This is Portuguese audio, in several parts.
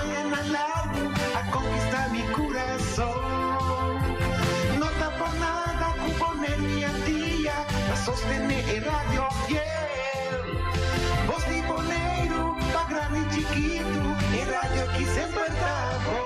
vayan al lado a conquistar mi corazón. No está por nada componer mi día, a sostener el radio fiel. Voz de boleiro, pa' grande y chiquito, el radio aquí siempre está bom.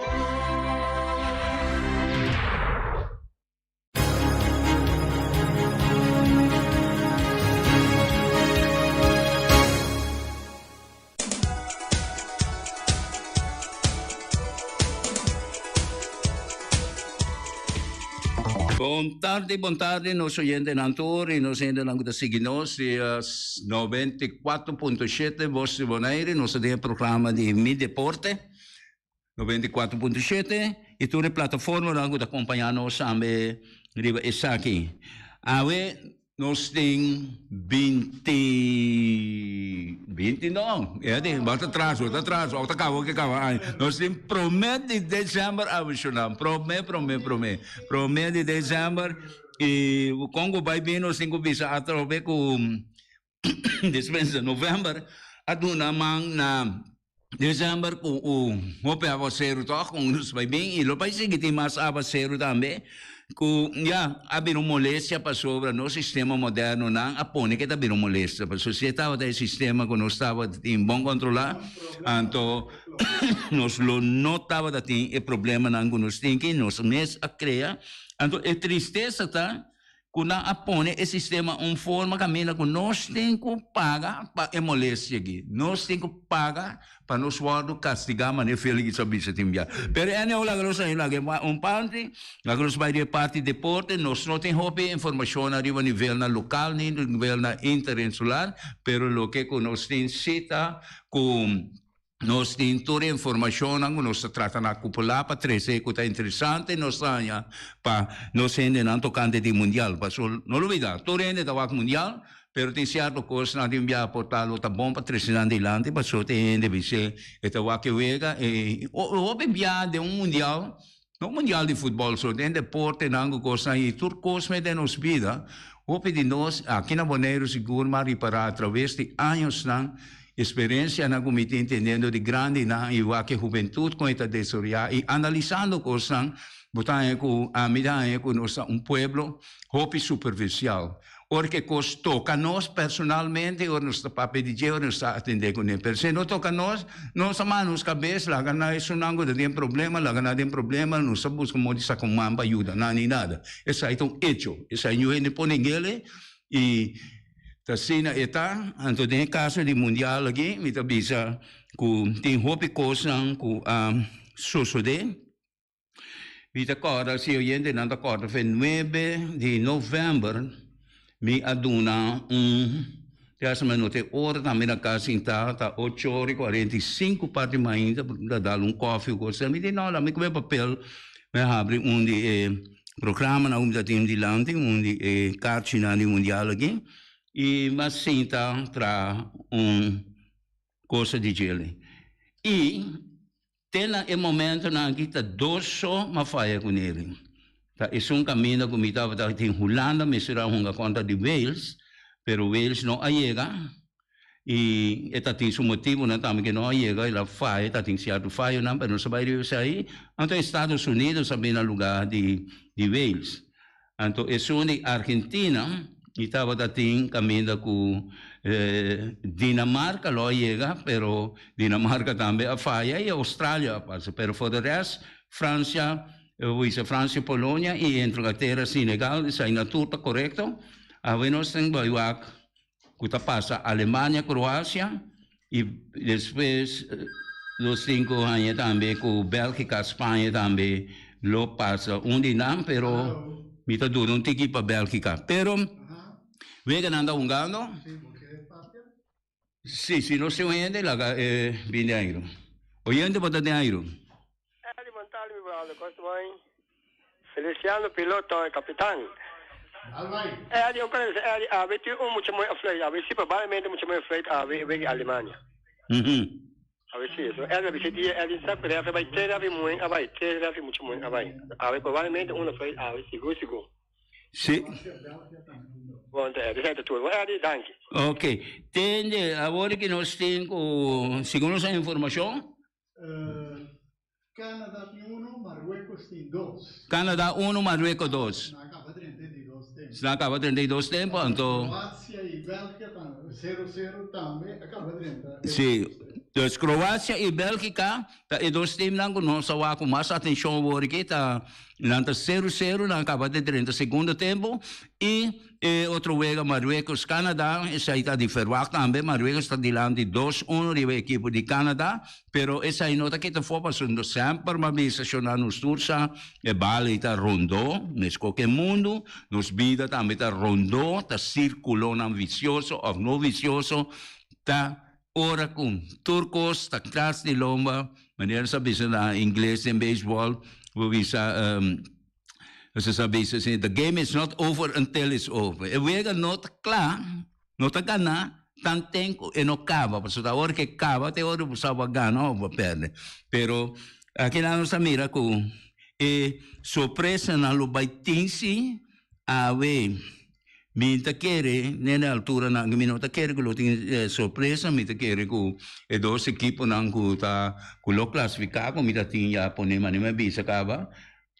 Buon tardi, nos oyentes Nantori, nos oyentes da Signos, 94.7, Voz de Bonaire, nos de programa de Mi Deporte, 94.7, e toda a plataforma da acompanhar-nos também, Riva Isaki. Awe, nós temos 20 não, bota atrás, acabou. Nós temos promete de dezembro, promete de dezembro, e o Congo vai vir, nós temos que visar através com dispensa novembro, a dona na dezembro com o hope avaceiro toch, com os vai bem, e lo vai seguir tem mais avaceiro também. Abbiamo molestia per sopra il sistema moderno non appone che abbiamo molestia per società del sistema che non stava in buon controllato anto non lo notava da il problema non con stinchi non mes a crea anto è tristezza ta con appone il sistema un forma cammina con non stinco paga pa e molestia aqui non stinco paga pa nos guardo castigar ma ne feliz sabia timbia pero é não la grossa um parte la grossa vai de parte deporte nós não tem hobby informação a nível na local nem nível na interinsular pero lo que nós tem cita com nós temos toda a informação, nós tratamos na cúpula para trazer que está interessante, nós temos para nós ainda não tocando de mundial, não olvidar, todo ainda está o mundial, pero tem certo coisa na enviar portalo tá bom para trazer adelante, para só tem ainda vice, está o que vega e o enviar de mundial, não mundial de futebol, só tem deporte, não coisa aí, tudo coisa me tem nos vida, o de nós aqui na Bonaire seguro mas para através de anos não experiência na comitê entendendo de grande na e o que juventude com esta desoriar e analisando coisas botar com a medida com nossa pueblo hobby superficial porque toca nós personalmente ou nosso papel de dia ou nos atender com ele se não toca nós manos cabeça lá na isso não tem problema lá na tem problema não sabemos como de sacar uma ajuda nada isso aí então hecho isso aí não é por ninguém e Tasina eta, anto tem caso de mundial aqui, me tá bisa com tem hobby coisa com sucede. Me tá corda se eu entendo não tá corda foi 9 de novembro me aduna já me notei hora também na casa tá 8h45 parte ainda para dar coffee coisa me diz não lá me come papel me abre de programa na da time de lante de cartina de mundial aqui e mas sinta tra coisa de gelo e tem o momento na que tá dosso ma faia com ele tá é caminho que me tava em Holanda me será uma conta de Wales pero Wales não chega e está tem seu motivo não também que não chega ela faia tá tem certo faia não pero não sabe sair então Estados Unidos também no lugar de Wales então é de Argentina e estava dating caminho com Dinamarca lo chega, pero Dinamarca também a falha e a Austrália passa, pero for the rest França, França, Polônia e Inglaterra, Senegal, isso aí na tudo correto. A nós temos que passa Alemanha, Croácia e depois os 5 anos também com Bélgica, Espanha também lo passa onde não, pero me tá duro um tiki para Bélgica, pero Vega nanda ungano? Sì, non si vede la bineiro. Oyente bota de airo. Alimentare mi vale, questo vai. Feliciano piloto e capitano. Alvai. Avete mucho muy afraid, avete probablemente mucho muy afraid a Alemania. Avete so, avete di sempre vai ter muito, vai ter muito muito, vai. Avete probablemente afraid, sicuro. Sì. Ok, tende a voi che non stiamo, secondo questa informazione? Canada tem 1, Marruecos tem 2. Canadá 1, Marruecos 2. Acaba 32 tempos. Acaba 32 tempos, então... Croácia e Bélgica 0-0 também, acaba 30. Sim. Então, Croácia e Bélgica, e dois times lang não só com mais atenção porque tá nanta 0-0 na acaba de 30 segundo tempo e outro jogo Marruecos Canadá, essa aí está diferente também, Marruecos está dilante 2-1 de equipe de Canadá, pero essa aí nota que está for passando sempre uma vez a nos tursa, e bala está rondou, nesse qualquer mundo, nos vida também está rondou, está circulou não vicioso ou não vicioso, está ora com turcos, está atrás de lomba, maneira sabe na inglês em beisebol, vou bisa você sabe assim, the game is not over until it's over. E wega not klar, not gana, tan tempo e não acaba, porque da hora que acaba, te hora você vai ganhar ou vai perder. Pero aqui na nossa mira com e surpresa na lubaitinsi a we minta querer nessa altura na minuta querer que lo tem surpresa minta querer que e dois equipos não que tá que lo classificar como minta tinha poner mas não bisa acaba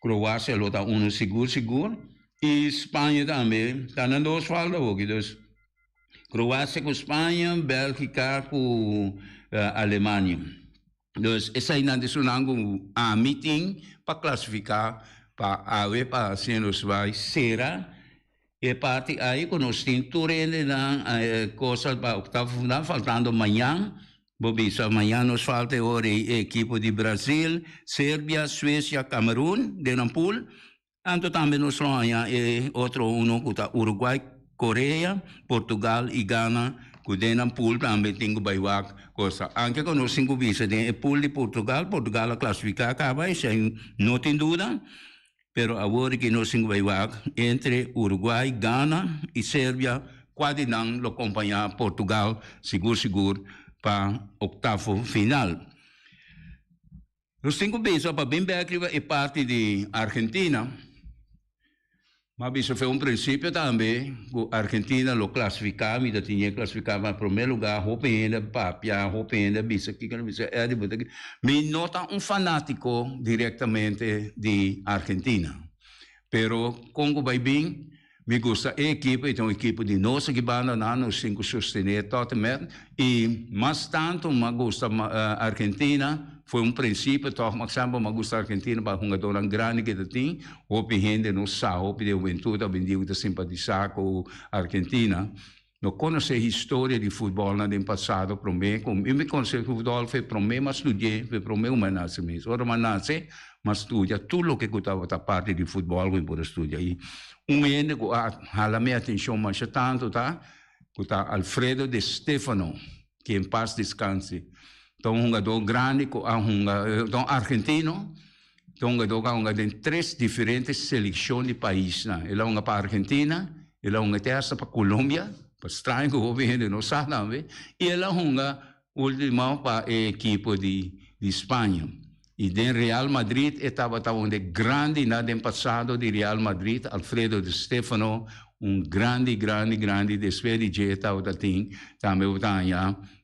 Croácia lo tá seguro e Espanha também tá na dois falta hoje dus Croácia com Espanha Bélgica com Alemanha dus essa aí não sunango a meeting para classificar para a se nos vai será e parte aí quando nós temos turende na coisa para oitavo final faltando amanhã Bobisa, amanhã nos falta agora a equipe de Brasil, Sérvia, Suécia, Camerún, de Nampul. Anto também nos falta outro que está Uruguai, Coreia, Portugal e Ghana, que de Nampul também tem que bailar coisa. Anche quando nós temos visa de pool de Portugal, Portugal a classificar acaba, isso não tem dúvida. Pero agora que nós temos bailar entre Uruguai, Ghana e Sérvia, quase não lo acompanhar Portugal, seguro. Para oitavo final. Os 5 vezes para bem é parte de Argentina, mas isso foi princípio também, que a Argentina lo classificava, e tinha classificado em primeiro lugar, Hopenda, Papia, Hopenda, bisa aqui, me nota fanático diretamente de Argentina. Pero Congo vai bem, me gusta a equipe, então a equipe de nossa que banda nos 5 sostener totalmente e mais tanto me gusta a Argentina foi princípio toch mas sempre me gusta a Argentina para jogador grande que tem hope gente não sabe hope de juventude bendigo de simpatizar com a Argentina não conhece a história de futebol no passado para mim como eu me conheço futebol foi para mim mas estudei foi para mim uma nasce mesmo ora nasce mas estudia tudo o que estava da parte de futebol que pode estudar e ene que a minha atenção mais tanto tá que tá Alfredo de Stefano que em paz descanse então jogador grande que então argentino então jogador tem 3 diferentes seleções de país né ele é para Argentina ele é terça para Colômbia para estranho que o governo não sabe também e ele é último para a equipe de Espanha. E de Real Madrid estava de grande no passado de Real Madrid, Alfredo de Stefano, grande despedida estava também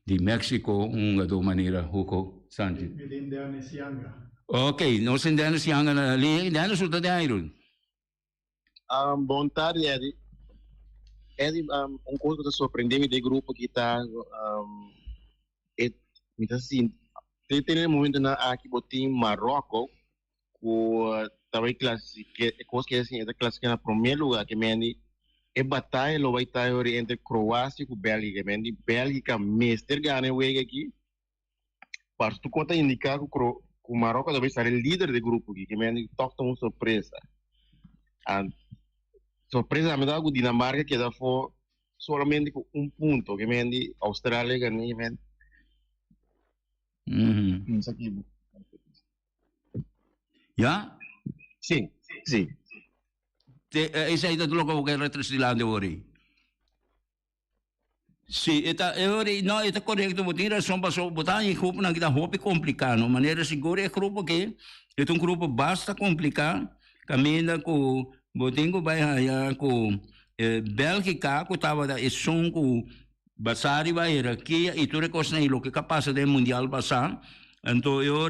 de México, de maneira Hugo Sanchez. Ok, nós entendemos Yanga na linha, não sou de Iron. Boa tarde, Eddie. Eddie, coisa que surpreendeu do grupo que está, me está assim. Tem momento na aqui botim Marrocos que também coisa que assim é classificar na primeiro lugar que mendi é batalha lo vai estar entre Croácia e Bélgica mendi Bélgica mestre ganha o aqui para tu conta indicar que o Marrocos deve ser o líder do grupo aqui que mendi toca uma surpresa surpresa me dá que Dinamarca que dá for somente com ponto que mendi Austrália ganha mendi Já? Sim. Essa aí tudo que eu retrocedi hoje. Sim, não, é correto, botar razão para botar em grupo não kita hope complicado, de maneira segura é grupo que é grupo basta complicar, caminha com botinho vai com Bélgica, que estava da som com Basari vai hierarquia e tudo coisa aí lo que capaz de mundial passar Então, eu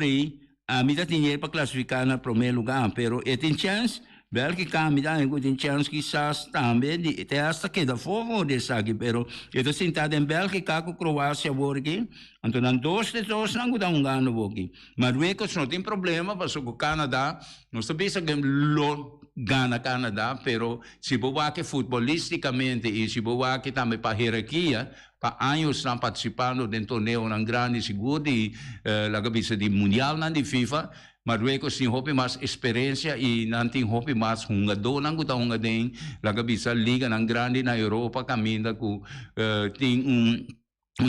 a mim tem dinheiro para classificar na primeiro lugar, pero tem chance, Bélgica me dá tem chance quizás também de até hasta que da fogo de saque, pero eu sentado em Bélgica com Croácia porque então não dois não dá ganho aqui. Marruecos não tem problema, porque o Canadá não sabe se lo gana Canadá, pero se boa que futbolisticamente e se boa que também para hierarquia, para anos estão participando de torneio na grande seguro de la cabeça de mundial na de FIFA. Marruecos tem hope mais experiência e não tem hope mais jogador, não guta jogador, la cabeça liga na grande na Europa caminha com tem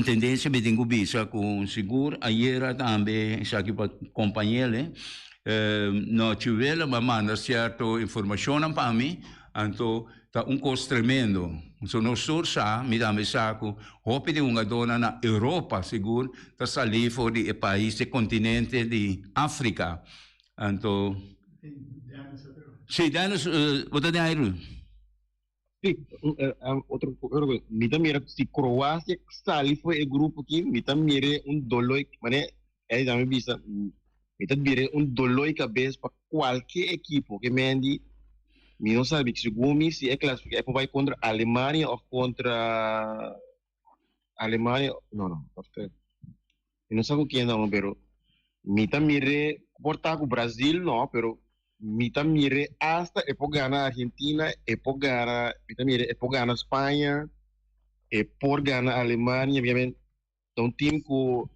tendência de ter bisa com seguro, ayer também já que para companheiro, não tivemos mas manda certa informação para mim, então tá custo tremendo. So no sursa mi dá saco, hope de uma dona na Europa seguro, tá salir for de país de continente de África. Então, sim, danos, bota de aire. Sim, outro, me dá mira se Croácia sali foi o grupo aqui, me dá mira doloi, mané, é da minha vista, me dá mira doloi cabeça para qualquer equipo que me ande. Mi não sabe que segundo se é classificado, vai contra a Alemanha ou contra a Alemanha, não, porque eu não sabe o que é não, pero mi tamire portar com o Brasil não, pero mi tamire hasta epogana Argentina, epogana, mi tamire epogana Espanha, epogana Alemanha, obviamente, então time com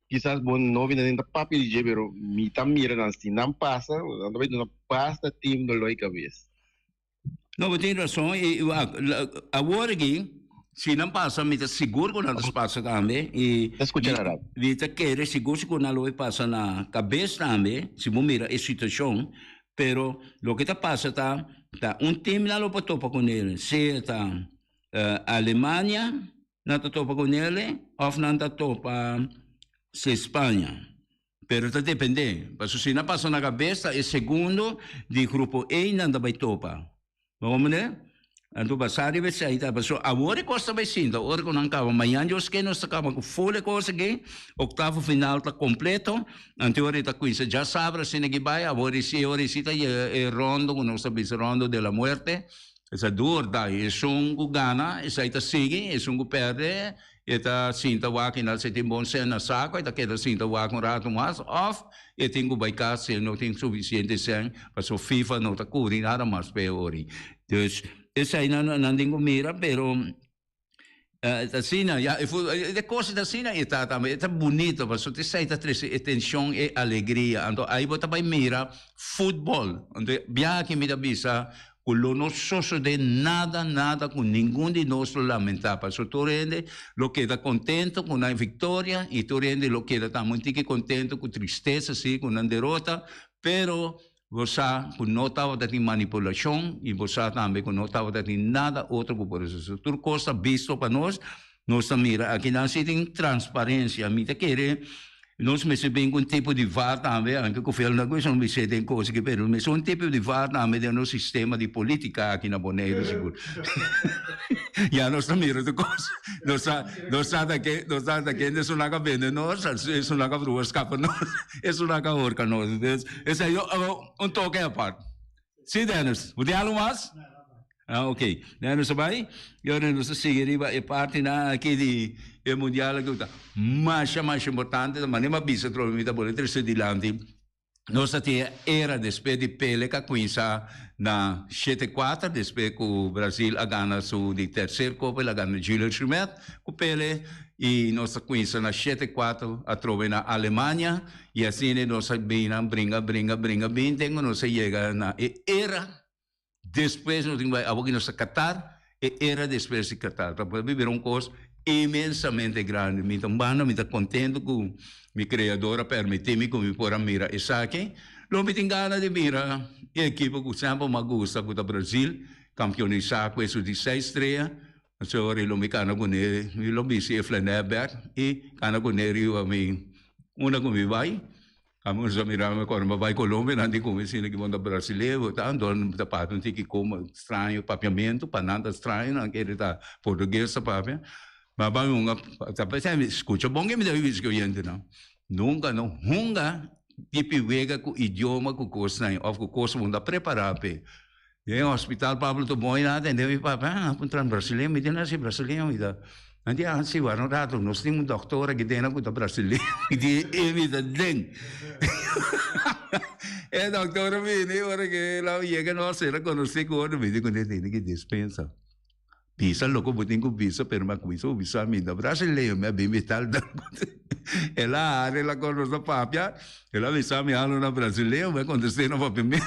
quizás bom não vindo dentro da papel de pero mi tamire não passa, não passa time do loi cabeça. Não, tem razão. Agora aqui, se não passa, me está seguro que não passa também. E está querer seguro que não passa na cabeça também, se você mira a situação. Pero o que está passando tá time não pode topar com ele. Se está a Alemanha, não está topa com ele, ou não está topa se Espanha. Pero está dependendo. Porque se não passa na cabeça, é segundo de grupo E não vai topar. Vamos ver? Então, basari vai sair, tá? Mas agora costa vai sim, agora que não acaba. Amanhã eu que nós acabamos com full coisa aqui, oitavo final está completo. Então, agora está com isso, já sabe, se não vai, agora se está rondo, nós sabemos rondo de la muerte. Essa dor, tá? É um gana, essa aí está sigue, é um perde, está sinta o aqui na sete bom ser na saco, está queda sinta o aqui um rato mais off, e tem que baicar se não tem suficiente sangue, para o FIFA não está cobrindo nada mais pior. Então, essa aí não tem mira, pero assim, a coisa da China está também, está bonito, mas você sai da atenção e alegria. Então, aí você vai mirar futebol. Então, bem que me dá visa, que não sucede nada com nenhum de nós lamentar. Porque tu rende, lo queda contento com a vitória, e tu rende, lo queda também contento com tristeza, sim, com a derrota, pero você não estava tendo manipulação e você também não estava tendo nada outro por isso. Tudo coisa visto para nós mira, aqui não se tem transparência, me querer, nós me sabemos um tipo de VAR também, anche com o na coisa não me sei tem coisa que pero, mas um tipo de VAR também no sistema de política aqui na Bonaire, seguro. Já nós mira de coisa, nós sabe que isso não acaba vendo nós, isso não acaba ruas escapa nós, isso não acaba orca nós. Esse aí toque à parte. Sim, Dennis, você tem algo mais? Ok. Dennis, vai? E agora nós seguimos a parte aqui de mundial que está mais importante, mas nem mais bisa trovo da boleta de lante. Nós temos era depois de pele que começa na 7-4, depois que o Brasil a ganha sua de terceira Copa, a ganha Jules Rimet, com pele, e nós começa na 7-4 a trovar na Alemanha, e assim nós brinca, bem, tenho nós chega na era, depois nós temos a Qatar, e era depois de Qatar, para viver coisa imensamente grande. Me estou contente com minha criadora permitir-me que me possa mirar isso aqui. Não me tenho ganas de mirar a equipe que sempre me gusta com o Brasil, campeão de saco, isso de 6 estrelas. So, eu me cana com ele, eu me sei Flaneberg, e cana com ele, uma com me vai. Vamos mirar quando vai Colômbia, não tem como ensinar que manda brasileiro, tá? Então, da parte não tem que como estranho, papiamento, para nada estranho, não quer tá português, papia. Mas vamos, escuta, bom que me deve isso que eu entendo, não. Nunca, não. Hunga, tipo, vega com idioma, com coisa, ou com coisa, vão preparar, pe. E o hospital Pablo to boy natin, hindi pa, punta brasileiro, hindi na si brasileiro, hindi. Hindi si warno dato, nós temos doktora que tem na puta brasileiro, hindi evita ding. E doktora vini, ora che la viega nostra era conosce con vedi con te che dispensa. Pisa loco botin com pisa per ma questo visa mi da brasileiro, me bem vital da. Ela ela conosce papia, ela visa mi allo na brasileiro, mas quando você não vai pimento,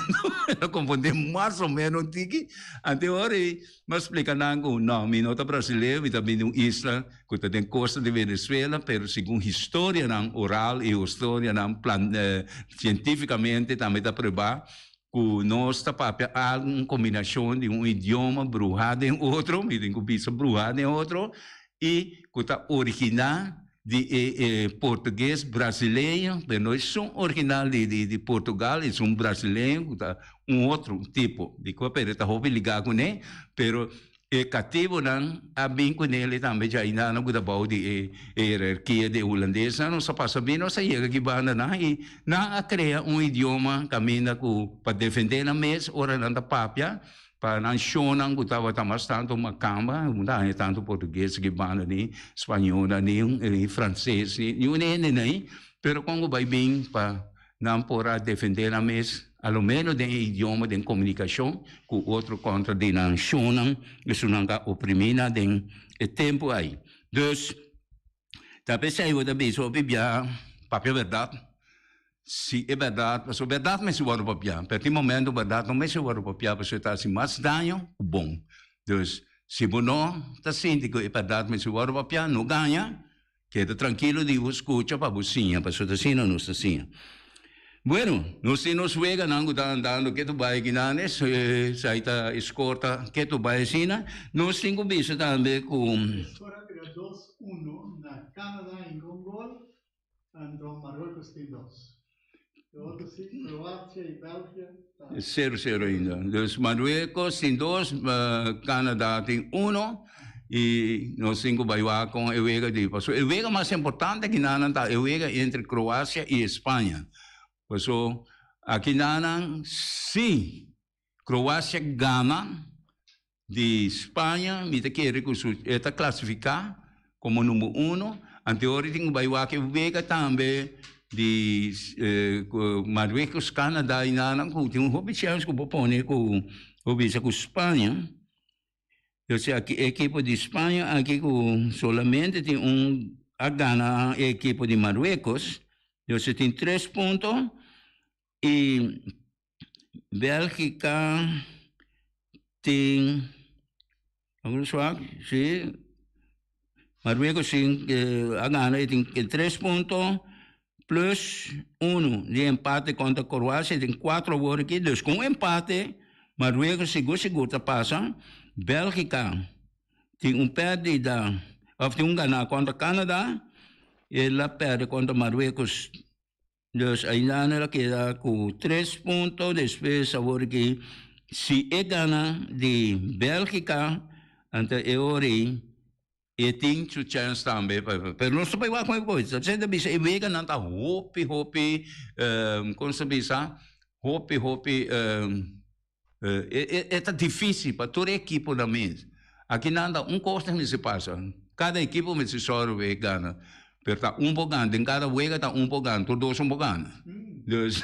ela confunde mais ou menos tiki. Ante ora, mas explica nango, não, mi nota brasileiro, mi também um isla, que tem costa de Venezuela, pero segundo história nan oral e história nan plan cientificamente também tá provar que nós papia há uma combinação de um idioma brujado em outro, me tem que bisa brujado em outro, e que está original de português brasileiro, mas nós somos original de Portugal, e somos brasileiros, que está outro tipo de coisa, está ligado com ele, pero cativo não há bem com ele também já ainda não cuida bom de hierarquia de holandesa não só passa bem não sai aqui banda não e não cria idioma caminha para defender na mesa ora não da papia para não show não gostava mais tanto uma cama não é tanto português que banda nem espanhol nem francês nem pero quando vai bem para não poder defender na mesa ao menos de idioma de comunicação com outro contra de não shonan isso não está oprimida de tempo aí dus talvez se eu também sou bibia papel verdade se é verdade mas a verdade me se vai papel per momento verdade não me se vai papel para está assim mais dano bom dus se não está sentindo que é verdade me se vai papel não ganha queda tranquilo de escuta para você para está assim não está assim. Bueno, nos juega nango andando que tu vai que nanes saita escorta que tu vai sina nos cinco bicho também com Escora tira 2-1 na Canadá em Congo então Marrocos tem 2 outro sim Croácia e Bélgica 0-0 ainda dos Marrocos tem 2 Canadá tem 1 e nós cinco vai com eu vega de passou eu vega mais importante que nada tá eu vega entre Croácia e Espanha. So, aqui nanang, sim, Croácia gana de Espanha, me quer que está classificar como número 1. Anteriormente, tem o que vega também de Marrocos, Canadá e nanang, tem chance que propõe com Espanha. Eu sei que a equipe de Espanha, aqui solamente tem a gana a equipe de Marrocos. Eu sei tem 3 pontos. E Bélgica tem alguns sim Marrocos tem a ganhar tem 3 pontos plus 1 de empate contra a Croácia tem 4 agora aqui dus com empate Marrocos seguro passa Bélgica tem perdida ou tem ganhar contra Canadá e ela perde contra Marrocos. Dus ainda ela queda com 3 pontos, depois agora que se gana de Bélgica, então e tem chance também, mas não se pode fazer com coisa. Você deve ser vega não tá hope, como se diz, hope, é difícil para toda a equipe da mesa. Aqui nada costa me se passa, cada equipe me se sorve gana. Perta pouco em cada vega está pouco todos pouco dus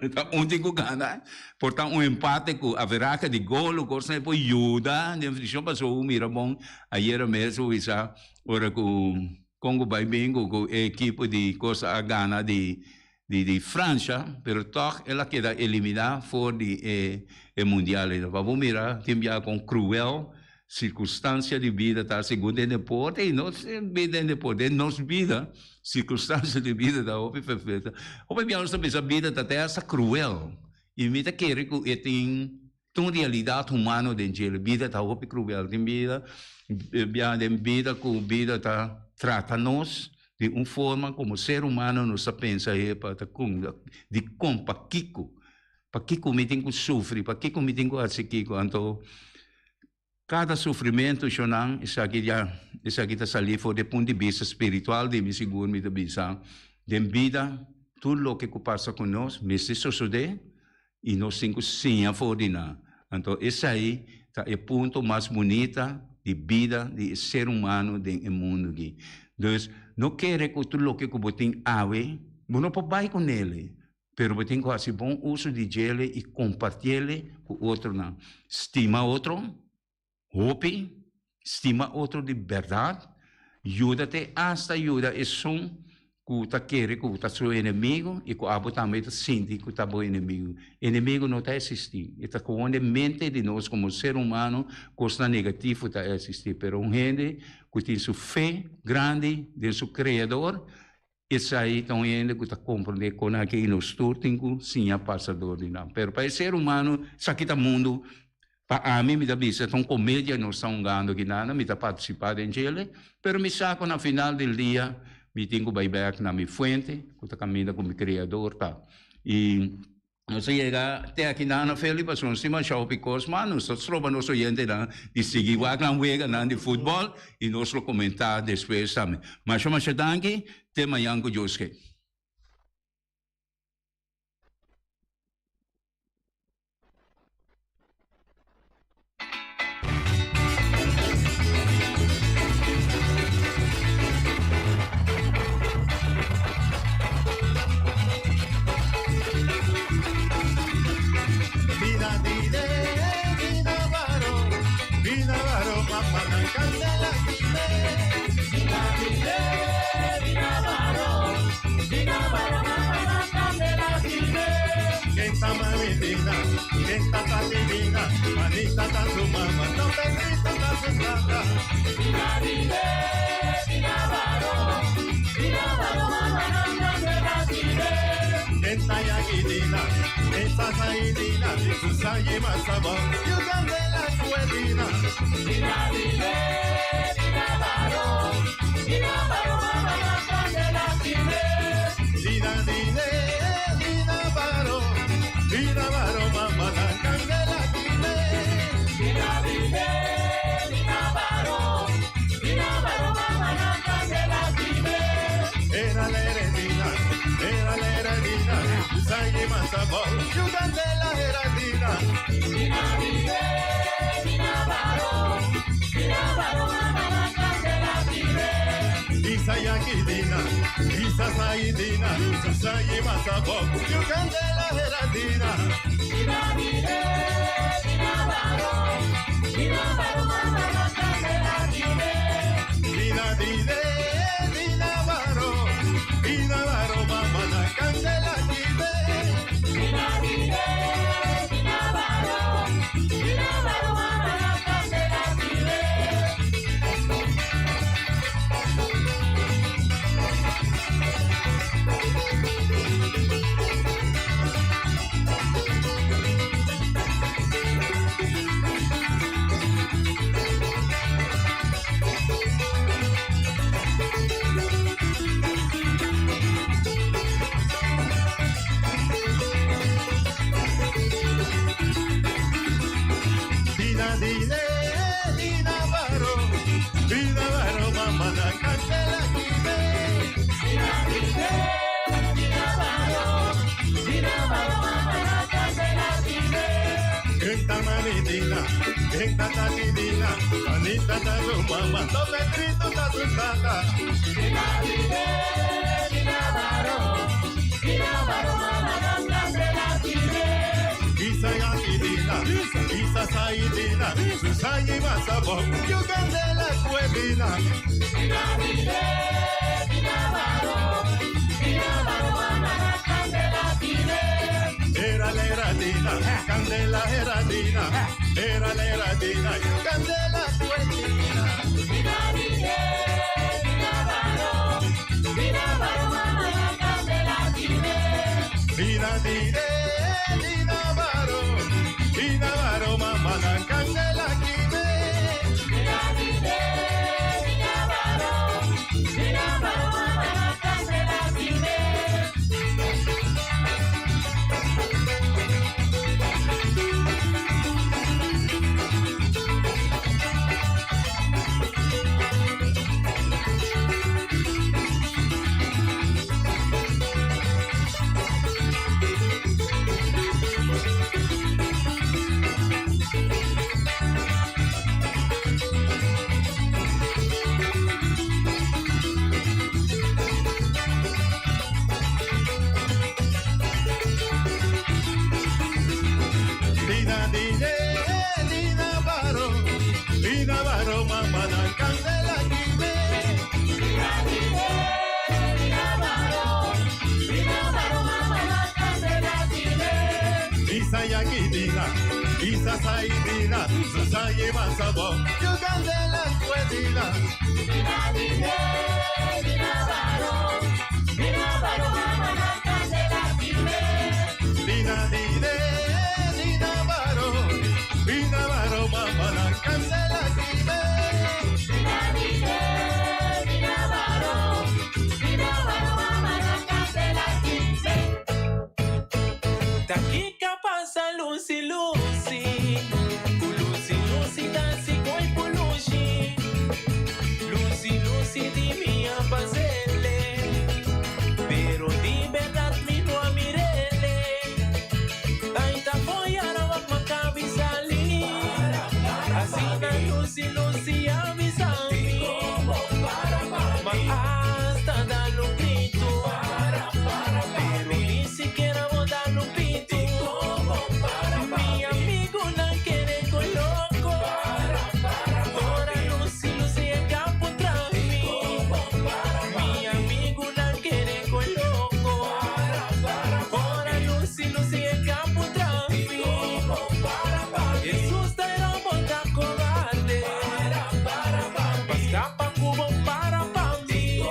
está tem que ganhar portanto empate com a veraca de gol o coisa depois ajuda de definição passou mira bom ayer mesmo isso ora com Congo vai bem com a equipe de coisa a gana de França pero toch ela queda eliminada fora de mundial vamos mirar tem com cruel circunstância de vida tá segundo o deporte e nós vida em deporte nossa vida circunstância de vida da outra perfeita o bem nós também a vida tá essa cruel e me tá querer que tem toda realidade humana dentro da vida tá outra cruel tem vida com vida tá trata nós de uma forma como ser humano nos pensa para de como para Kiko me tem que sofrer para Kiko me tem que assim então cada sofrimento, isso aqui está salido do ponto de vista espiritual, de me seguro, me bisa, de vida, tudo o que passa conosco, me se sucede, e nós temos sim a fodina. Então, esse aí é o ponto mais bonito de vida, de ser humano, do mundo aqui. Então, não quero que tudo o que você tem a ver, não pode com ele, mas você tem que fazer bom uso de ele e compartilhar com outro. Estima outro, hope, estima outro de verdade, ajuda-te, hasta ajuda é som que você quer que você seu inimigo e que você também sente que você é bom inimigo. Inimigo não está existindo. Está com a mente de nós como ser humano, coisa negativa está existindo. Mas um gente que tem sua fé grande de seu Criador, isso aí também que está compreendendo com aquele nosso tempo, sim, é passador de nada. Mas para o ser humano, isso aqui está mundo. Para mim, me dá vista, então comédia não está jogando aqui nada, me dá participar em ele, mas me saco na final do dia, me tenho que ir back na minha fuente, que está caminhando com o meu criador, tá? E nós chegamos até aqui na Felipe, nós temos shopping Cosma, nós trocamos nosso gente de seguir o Aglan de futebol e nós vamos comentar depois também. Mas eu acho que tema Yanko Joske. Manita ta su mamá, no Pedrito ta su tata. Esta yaguidina, esta saidina, su sayi más sabor, yo de la cuelina. Isa saidina, susayi masabo, you can de la heradina. Dina dine, dina varo, mama na candela kibe. Dina dine, dina varo, mama na candela kibe. Esta tatidina, Anita ta su mamá, no Pedrito ta su tata. Dina varo, mama na candela kibe. Isa yakidina, isa saidina, su sayi masabo, yo candela cuelina. Dina varo, mama na candela kibe. Era la heradina, candela heradina. Era la heradina, candela cuelina. Dina varo, mama na candela kibe. Dina varo, mama na candela kibe. Dina varo, mama na candela kibe. Dina, Isa Saidina, Sasaye Masabo, Yugandela Cuedina. Dina Dine, Dina Baro, Mama Candela Dine. Dina Dine, Dina Baro, Mama Candela Dine. Dina Dine, Dina Baro, Mama Candela Dine. Daqui que passa Lucy, Lucy, Lucy, Lucy, dança com Lucy, Lucy, Lucy, de minha fazele, pero de verdade me não amirele, ainda foi a uma cabeça ali, assim na Lucy, Lucy, avisa-me, mas hasta dar um grito, pero nem sequer vou dar no pito. Mi amigo não quer coloco. Ora Lucy, Lucy é campo pra mim. Mi amigo não quer coloco. Ora Lucy, Lucy é campo pra mim. Jesus está irá botar covarde. Pascapa cubo para mim.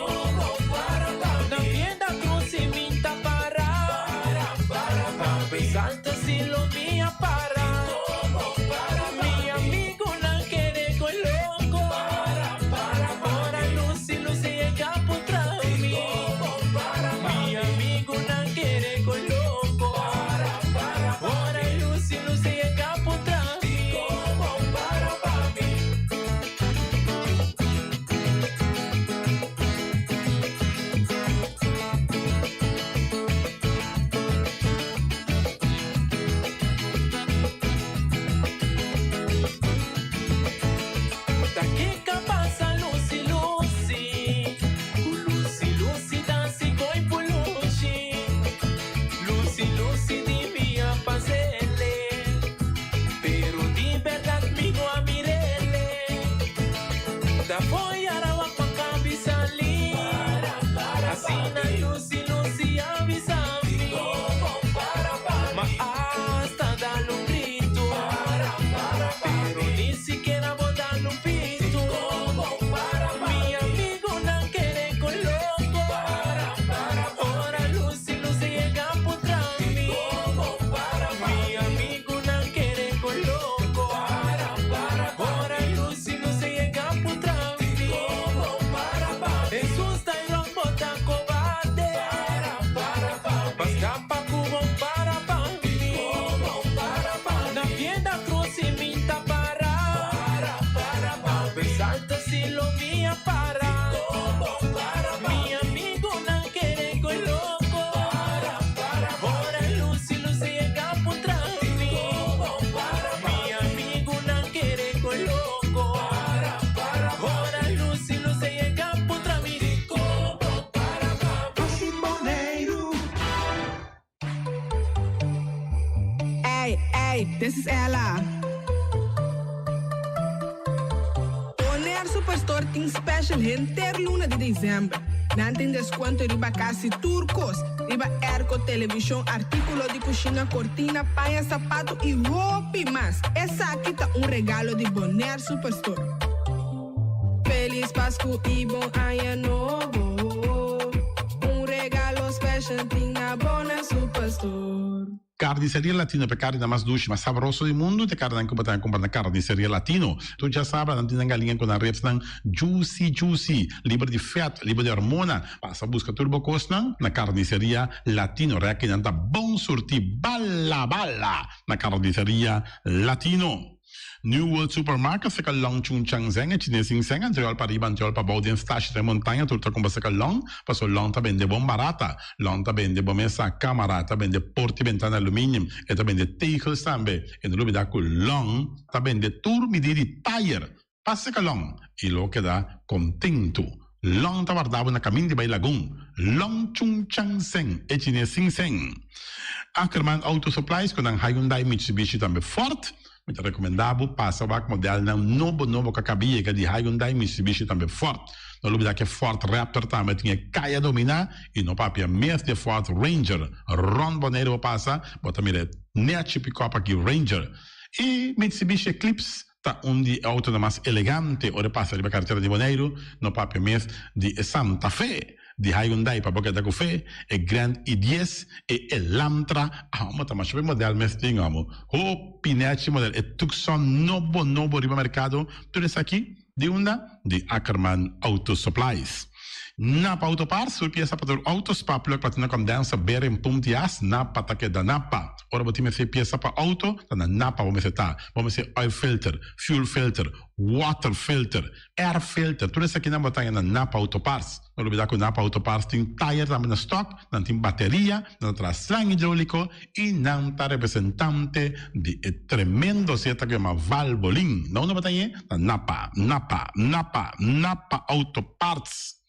Na tienda cruz e minta para. Salta si lo mía para. Mi amigo no quiere con loco. Ahora Lucy, Lucy es campo tra mí. Mi amigo no quiere con loco. Ahora Lucy, Lucy es campo tra mí. Daqui que passa Lucy, Lucy, Lucy, Lucy, dança com Lucy, Lucy, Lucy, de minha fazele, pero de verdade me não amirele, da foi a uma cabeça ali, assim na Lucy, Lucy, avisa-me, mas hasta dar um grito, pero nem sequer vou dar no pito. Mi amigo não quer coloco. Ora Lucy, Lucy é campo tra mí. Mi amigo não quer coloco. Ora Lucy, Lucy é campo tra mí. Jesus está irá botar covarde. Pascapa cubo para mí. Na tienda cruz e minta para. Salta si lo mía para. Mi amigo no quiere con loco. Ahora Lucy, Lucy es campo tra mí. Mi amigo no quiere con loco. Ahora Lucy, Lucy es campo tra mí. Simoneiro. Hey, this is Ella. Bonaire Superstore tem special interluna de dezembro. Não tem desconto riba casi turcos, riba airco, televisão, artículo de cozinha, cortina, paia, sapato e roupa e mais. Essa aqui tá regalo de Bonaire Superstore. Feliz Páscoa e bom ano novo. Regalo special tem a Bonaire Superstore. Carniceria Latino per carne mais doce, mais saboroso do mundo, te carne que botar comprar na Carniceria Latino. Tu já sabe, não tem galinha com a reps não juicy, livre de fat, livre de hormona. Passa busca turbo costa na Carniceria Latino, reque não tá bom sorti bala na Carniceria Latino. New World Supermarket sa kalong chung chang zeng at chinesing zeng ang triol pariban triol pa baudien stash de montaña turta kung sa kalong paso long ta bende bom barata long ta bende bomesa camera ta bende porti ventana aluminium e ta bende tegels tambe en lubi da long ta bende tur midiri tire passa kalong ilo queda contento long ta guardavo na camin di bay lagoon long chung chang zeng e chinesing zeng Ackerman Auto Supplies con ang Hyundai Mitsubishi tambe Ford. Mi recomendavo passa o modelo não novo que cabia de Hyundai Mitsubishi também forte. Não olvidar que Ford Raptor também tinha caia dominar e no papel mês de Ford Ranger. Ron Boneiro passa, bota mira, net pick-up aqui Ranger. E Mitsubishi Eclipse tá de auto mais elegante, ora passa de carteira de Boneiro, no papel mês de Santa Fe. De Hyundai para boca da café, e Grand i10 e Elantra, mas também chove modelo mesmo, amo. O Pinete modelo e Tucson novo riba mercado, tudo isso aqui de de Ackerman Auto Supplies. Napa Auto Parts, surpresa para o autos para platina com dança beira em pontias, Napa tá que da Napa. Ora vou ter peça para auto, tá na Napa vamos ser oil filter, fuel filter, water filter, air filter, tudo isso aqui na botanha na Napa Auto Parts. Não olvidar que o Napa Auto Parts tem tire também na stock, não tem bateria, não traz slang hidráulico e não tá representante de tremendo seta que é uma Valvoline. Não na botanha, na Napa Auto Parts.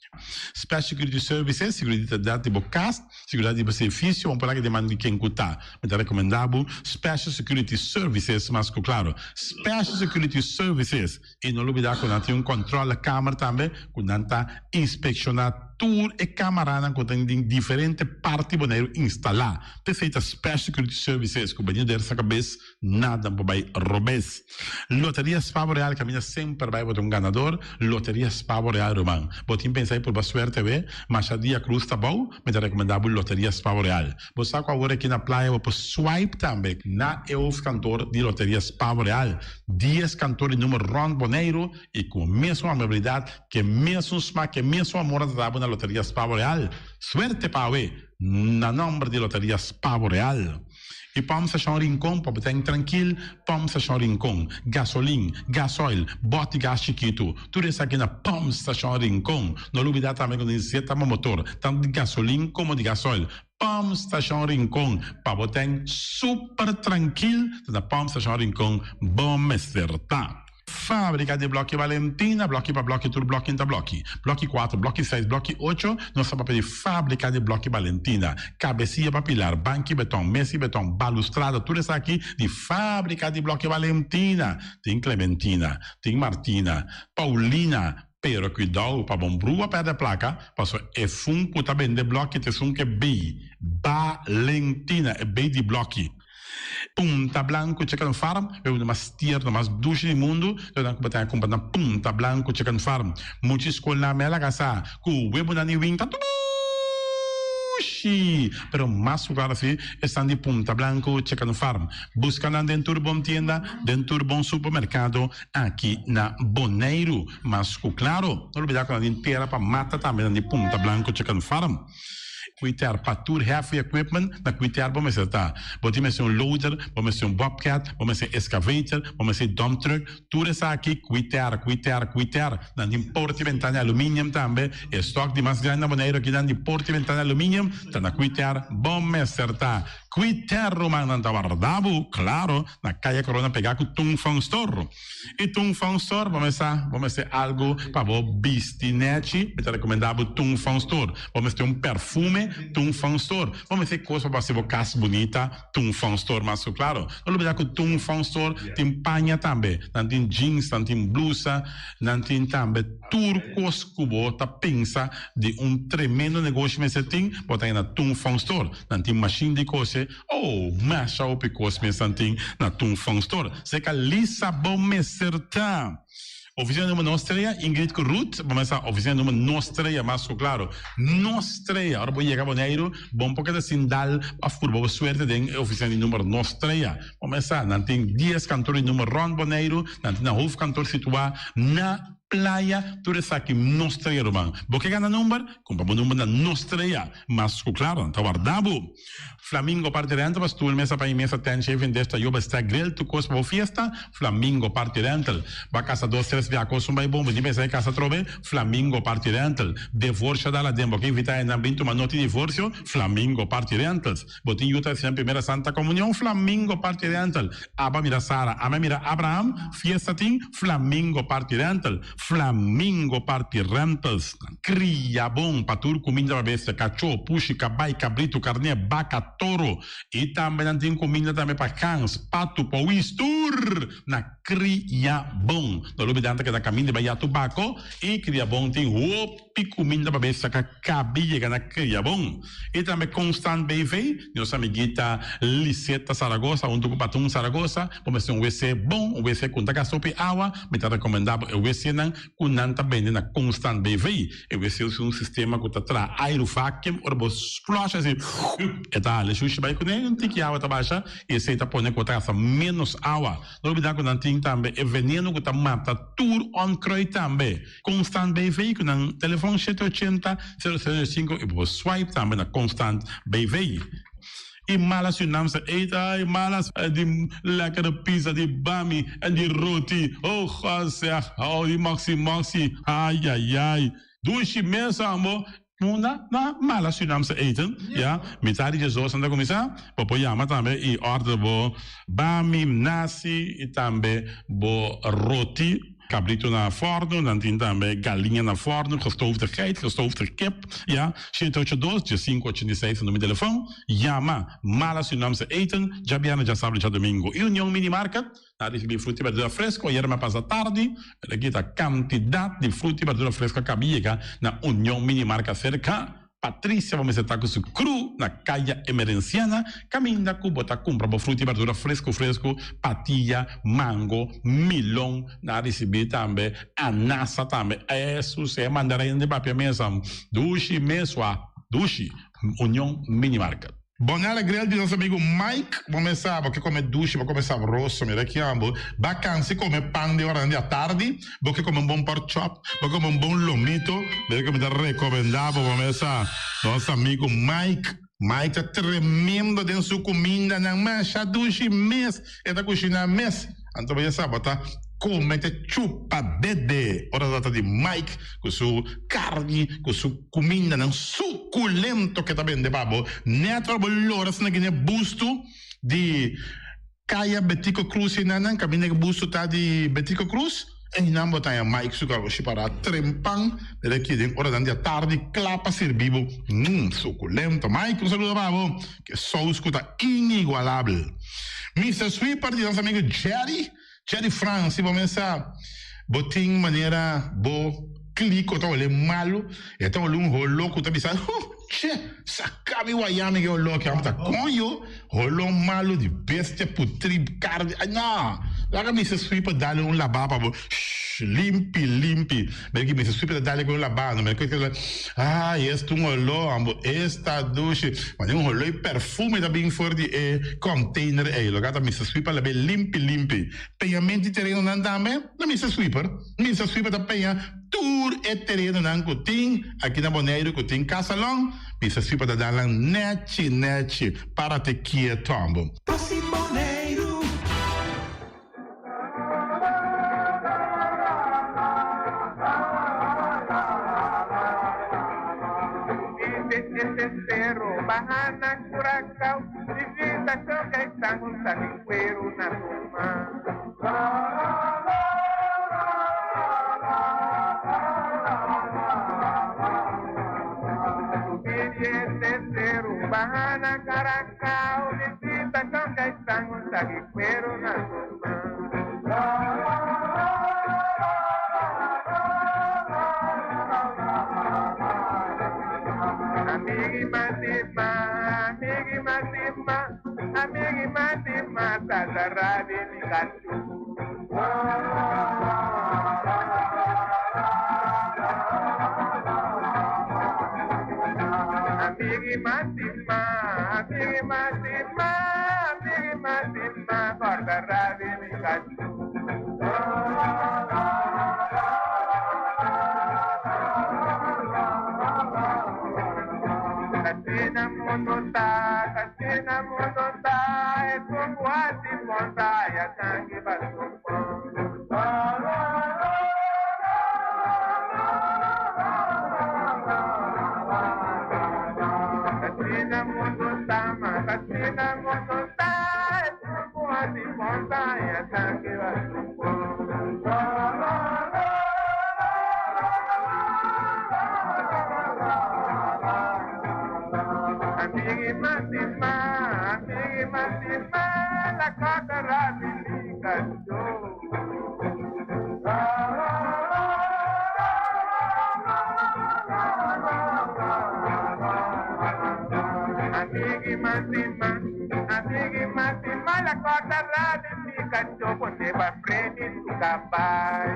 Special Security Services, seguridade de bocas, seguridade de serviço, vamos falar que demanda de quem cutar. Mas é recomendável Special Security Services, mas claro, Special Security Services. E não olvidar que nós temos controle da câmera também, que nós está inspecionando tour e câmara que tem diferentes partes boneiro instalar. Perfeita Special Security Services, que o banheiro dessa cabeça, nada vai robes. Loteria Spavo Real, caminha sempre vai botar ganador. Loteria Spavo Real, Romano. Botim pensar por boa suerte, Machadia Cruz tá bom, mas é recomendável Loteria Spavo Real. Você sabe agora aqui na praia, vou swipe também na EUF cantor de Loteria Spavo Real. 10 cantores número Ron Boneiro e com a mesma amabilidade, que mesmo smack, que mesmo amor da na Loteria Spavo Real. Suerte para na nome de Loteria Spavo Real. E vamos achar rincón, para estar tranquilo, vamos achar rincón, gasolina, gasoil, bote gás chiquito, tudo isso aqui na vamos achar rincón. Não olvidar também quando injeta motor, tanto de gasolina como de gasoil. Vamos achar rincón, para botar super tranquilo, na vamos achar rincón, bom acertar. Fábrica de Blochi Valentina, Blochi para Blochi, tudo Blochi para Blochi. Blochi 4, Blochi 6, Blochi 8, nós estamos para Fábrica de Blochi Valentina. Cabecinha para pilar, banco betão, mesa betão, balustrada, tudo isso aqui de Fábrica de Blochi Valentina. Tem Clementina, tem Martina, Paulina, pero cuidado para bombrua perto da placa, passou é funko também de Blochi, te funko é B, Valentina, é B de Blochi. Punta Blanco Chicken Farm é uma mais tierna, mais doce do mundo. Então, que botar na Punta Blanco Chicken Farm. Muitas escolas na mela casa, com o web na Niwing, tá tudo. Pero mais claro assim, estão de Punta Blanco Chicken Farm. Buscando dentro bom tienda, dentro bom supermercado, aqui na Boneiro. Mas claro, não olvidar que a gente terá para mata também de Punta Blanco Chicken Farm. Cuitar para tudo heavy equipment, na cuitar vamos acertar. Vamos ser loader, vamos ser bobcat, vamos ser excavator, vamos ser dump truck, tudo isso aqui, cuitar. Na porta e ventana alumínio também, estoque de mais grande maneira aqui na porta e ventana alumínio, tá na cuitar, vamos acertar. Cuitar romano na guardavo, claro, na caia Corona pegar com Tung Fong Store. E Tung Fong Store, vamos ser algo para o bistinete, é recomendável Tung Fong Store. Vamos ter perfume, Tung Fong Store. Vamos ter coisa para ser casa bonita, Tung Fong Store, mas claro. Não olvidar que o Tung Fong Store tem panha também. Não tem jeans, não tem blusa, não tem também turcos cubo, tá pensa de tremendo negócio, mas você tem, botar aí na Tung Fong Store. Não tem machine de coisa, masha up coisa, mas não tem na Tung Fong Store. Você que lisa bom me certa. Oficina número Nostreia, Ingrid Ruth, vamos a oficina número Nostreia, mas claro, Nostreia, agora vou chegar a Boneiro, bom porque assim dá a furba, suerte de oficina número Nostreia, vamos a, não tem 10 cantores número Ron Boneiro, não tem na Ruf cantor situado na Playa, tudo isso aqui, Nostreia, irmão. Porque ganha número? Compra o número da Nostreia, mas claro, está guardado. Flamingo parte dentro, mas tu mesa para mesa tem chefe desta yoba está grill, tu coisa para fiesta, Flamingo parte dentro. Vai casa 2-3 via coisa vai bom, de mesa casa trove, Flamingo parte dentro. Divórcio da lá dentro, quem invita na binto uma nota de divórcio, Flamingo parte dentro. Botinho yuta sem primeira Santa Comunhão, Flamingo parte dentro. Aba mira Sara, ama mira Abraham, fiesta tem, Flamingo parte dentro. flamingo party rempels, cria bom, patur comida para bestia, cachorro, puxi, cabai, cabrito, carne, vaca, toro, e também não tem comida também para cães, pato, pauistur, na cria bom. No lugar de que da caminho de tubaco, e cria bom tem roupa comida para bestia, que cabia na cria bom. E também constant BV, nossa amiguita Liseta Saragossa, onde o patum Saragossa, vamos ter WC bom, WC com taca sopa água, me está recomendado o WC não, com nanta bem na constant BV. O WC é um sistema que está tra aerovacuum, ou vos flush assim, e tá, le xuxa vai com ele, não tem que água tá baixa, e se tá põe com taca menos água. Não olvidar que não tem também é veneno que tá mata tour on croy também. Constant BV que não telefone 780 005 e vos swipe também na constant BV. E malas je nam ze eten, e malas die lekkere pizza, die bami en die roti. Oh, God zeg, oh, die maxi, ai, ai, ai. Doe je mensen allemaal. Na malas je nam ze eten, ja. Met haar die zo zijn de commissaris. Popo yama tambe i order bo bami, nasi, e tambe bo roti. Cabrito na forno, dan tem também galinha na forno, gestoofde geit, gestoofde kip, ja. 782, 586 no meu telefone, llama, mala se não se eten, já viene, já sabe, já domingo. E União Minimarket, na recebi fruta e verdura fresco, ayer me passa tarde, aqui a quantidade de fruta e verdura fresca cabia na União Minimarket cerca. Patrícia, vamos estar com o cru na caia emerenciana, caminha com bota compra fruta e verdura fresco, patilha, mango, milão, na receber também, anassa também, isso é mandarim de papel mesmo, dushi, União Minimarket. Buon alegria di nostro amico Mike, começava che come dushi, ma come sabroso, mi richiamo, vacanze come pan di ora a tardi, perché come un buon pork chop, come un buon lomito, perché mi raccomandavo come sa nostro amico Mike. Mike è tremendo dentro sua comida, non mangia dushi mes, e da cucina mes, anto vai sabata come te chupa bede. Ora data di Mike con su carne, con su comida non succulento che ta bende babo. Ne trovo l'ora se ne busto di Caia Betico Cruz in nan cammina che busto ta di Betico Cruz e in ambo ta Mike su carlo si para trempang e chiede ora dan dia tardi clapa servivo succulento. Mike un saluto babo che sauce ta inigualable. Mr. Sweeper di nostro amico Jerry France, vamos pensar, botin maneira bo clico tá olhando malo, e tá olhando um louco tá pensando, che, sacabe o ayame que o louco, é tá conho, rolou malo de bestia putri carne, não, lá me se sweeper dá-lhe lavabo, limpi, perché mi se sweeper dá-lhe com lavabo, mas que este olor, esta douche, mas olor e perfume da bem for de container, lo gata mi se sweeper la bem limpi, pagamento terreno não dá me, não mi se sweeper da penha tour e terreno não cotin, aqui na Bonaire cotin casalong, mi se sweeper da dá neti para te quieto, ambo. Bahana curacao, divisa choca e sangue, saliqueiro na turma. Terceiro, bahana caracau, divisa choca e sangue, saliqueiro na turma. Amighi matima, tazaradi nikatu. Amighi matima, tazaradi nikatu. Katina monota, e tuguati montaia, tangi basupo. Katina monota, e tuguati montaia, tangi basupo. Amigui Matima, la cosa radica yo. Amigui Matima, la cosa radica yo. Cuando va a prender tu capaz.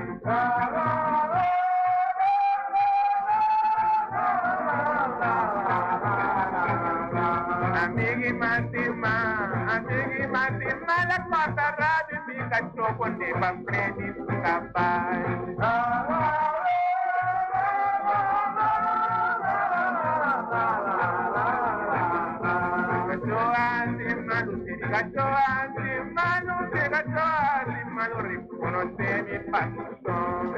Amigui Matima, la cosa radica yo. Cuando va a prender tu capaz. Gacho, reconoce mi pasión.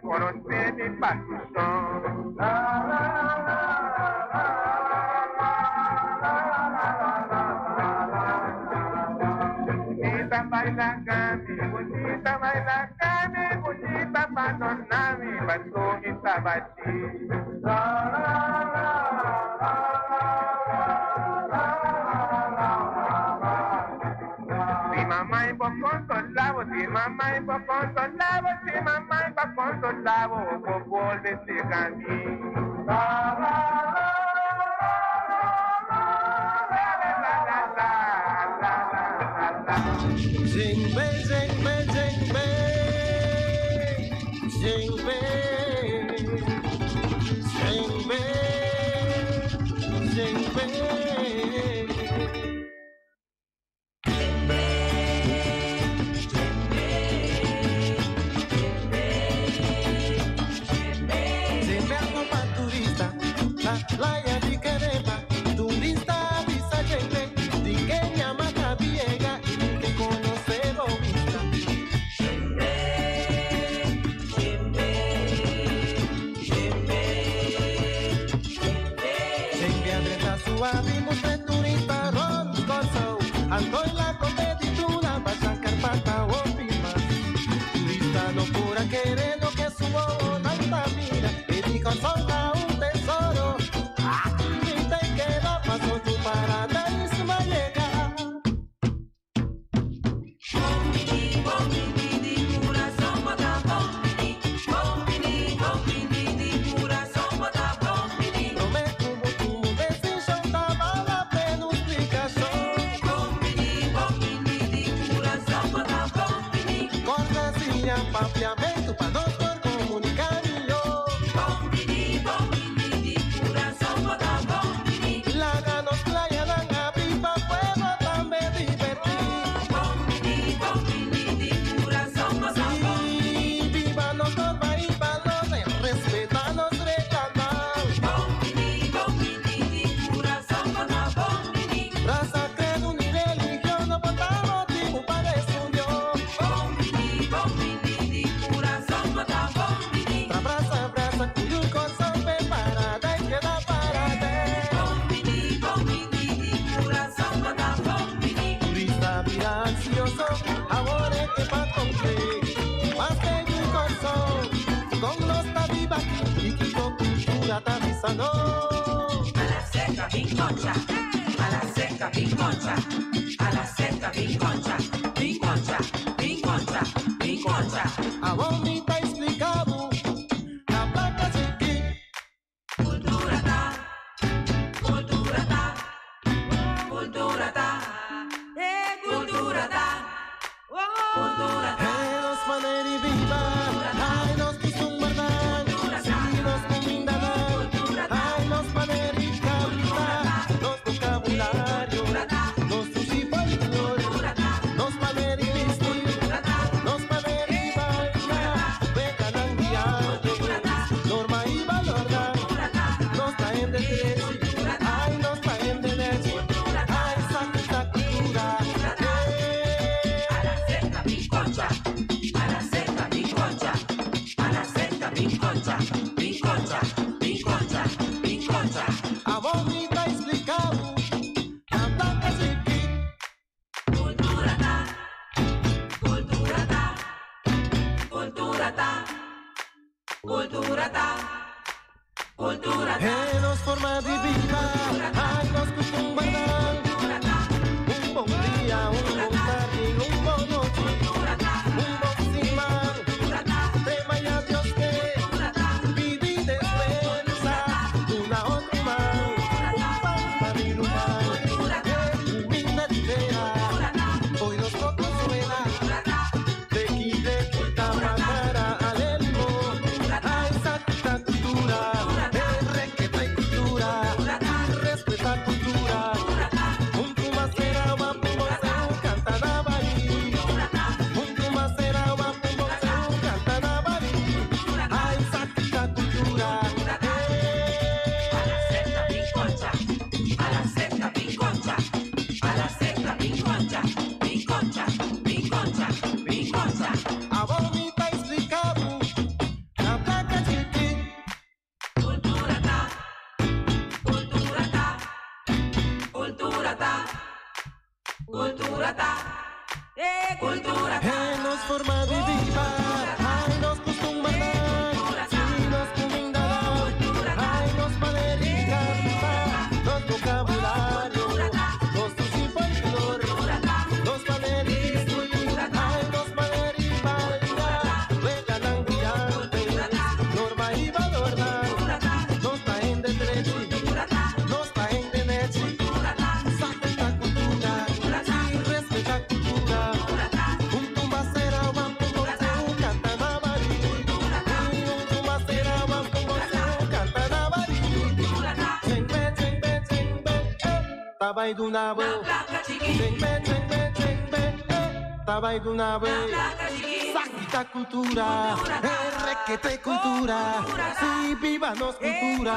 Conoce mi pasión. Bonita baila cami, bonita panonami, basumita bati. Si mamá y bocón solavo, si mamá y bocón solavo, si mamá y bocón solavo, vos volves de camino. Jingbe, jingbe, jingbe, jingbe, jingbe, jingbe. Jingbe algo para turista, la playa de Querepa, turista visa jingbe, di que llama Tabiega. Alcoy la competitura va a sacar pata o pima. Turista no pura querer lo que subo no está mira. Y dijo solta un tesoro. Aquí te queda paso tu paraíso va a llegar. Bombini, bombini, di corazón bota bombini. Bombini, bombini, di corazón bota bombini. Prometo como tu decisión estaba la planificación. Papiamento para nós por comunicar melhor. Bombini, bombini, di coração bota bombini. Laga nos playa, laga pipa, fuego também divertir. Bombini, bombini, di coração bota bombini. Viva nos norma e valor, respeita nos reclamar. Bombini, bombini, di coração bota bombini. Raça, credo, ni religião, não bota motivo para esconder. Bombini, bombini. Abraça, abraça, cuyo coração bem parada e queda parada. Bombini, bombini, di coração bota bombini. Turista vira ansioso, agora é que vai cumprir. Mas tem um coração, com nós tá viva e que com cultura tá visando. A la seca, vinconcha, a la seca, vinconcha, a la seca, vinconcha, vinconcha, vinconcha, vinconcha. A homem tá explicado, a placa de que cultura tá, cultura tá, cultura tá, cultura tá, cultura tá. nos manera y viva, ay nos quiso un verdad, si nos combinará, ay En los formas de vida, hay los costumbaran. Un buen día, un buen jardín, un buen noche, un buen simán. Tema ya Dios que viví de esperanza, una otra man, un pan para mi lugar. Una idea, hoy los cocos suenan. De quita macara al elmo, hay santa cultura. Respeta cultura, un tumacera va por ser canta na bari, un tumacera va por ser canta na bari, ay sacita cultura. A la seca pinconcha, a la seca pinconcha, a la seca pinconcha, pinconcha, pinconcha, pinconcha. A bonita explicado, la placa chiqui. Cultura ta, cultura ta, cultura ta, cultura ta, cultura ta. En los formas de vida, hay los costumbres, sí, los comunidades, hay los maneras de cantar, los vocabularios, los tus y folclore, los maneras de discutir, hay los maneras de bailar, regalan guiantes, norma y valor, nos traen de derecho, nos traen de neche, saca esta cultura, sí, respeta cultura. Un tumbacera va por ser canta na bari, un tumbacera va por ser canta na bari. Tabay dunabo, tabay dunabo, saquita cultura, requete cultura, sí, vívanos cultura,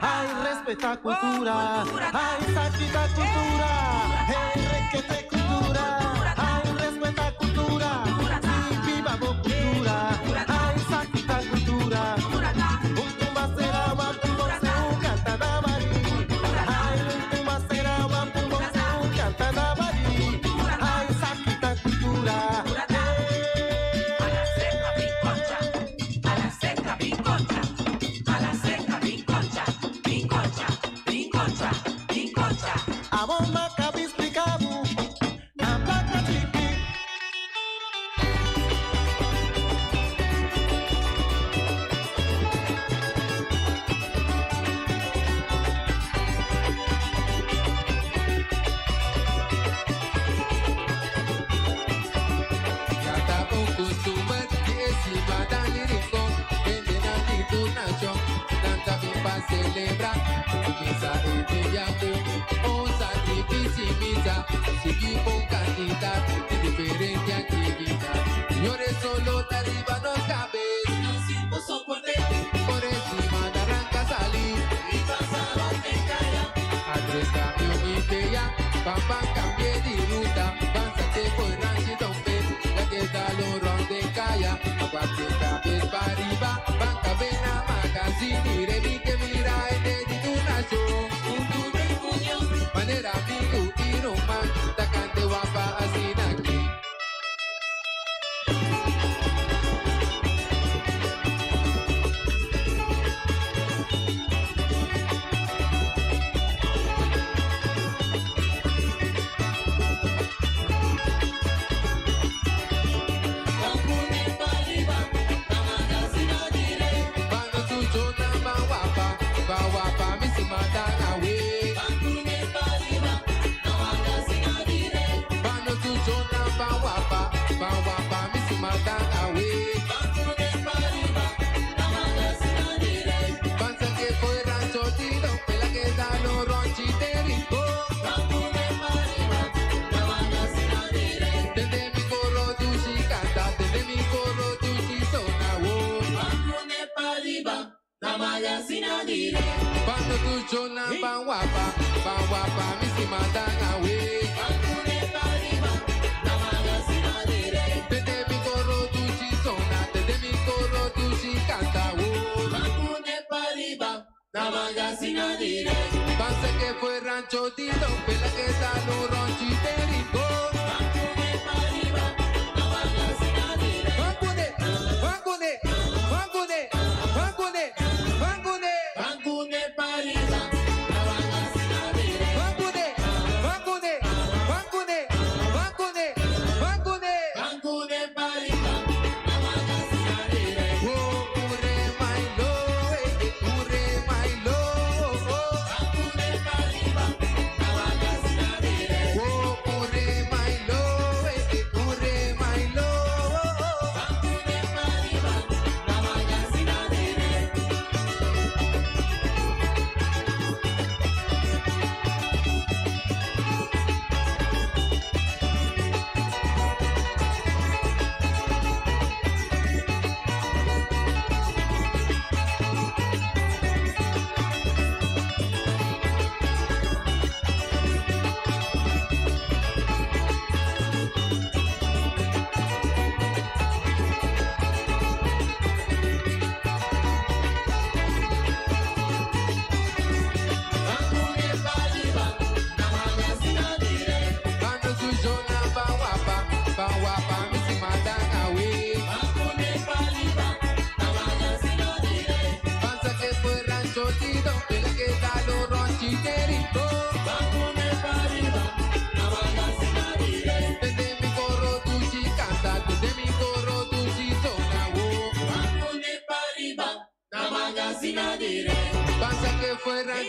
ay, respeta cultura, ay, saquita cultura, requete cultura, ay, respeta cultura, sí, vivamos cultura, ay, saquita cultura, un tumbacera va por ser canta na bari, ay, un tumbacera va por ser canta na bari, ay, saquita cultura. A la seca pinconcha, a la seca pinconcha, a la seca pinconcha, pinconcha, pinconcha, pinconcha. A bomba cabe explicado, la placa chiqui. Celebrar, misa e diabo, um sacrifício misa, seguir com candidato, diferente atividade. Senhores solo de arriba nos cabeças, nos impulsos por dentro, por encima da arranca salir, e passaram em caia. Atreta minha ideia, papá cambie de ruta, dança-te por rancho Dom Pedro, la que dá lorão de caia, aguarte cabeça para arriba, banca bem na magazine, revi que mira en editunación, un tuve cuñón, manera amigo y no man, tacante guapa así aquí. Quando tu chona ban wapa, mi si matan away. Tete mi coro tu si sona, tete mi coro tu si canta wo. Pasa que fue rancho tito, pela que está no ronchiterito. Vangune,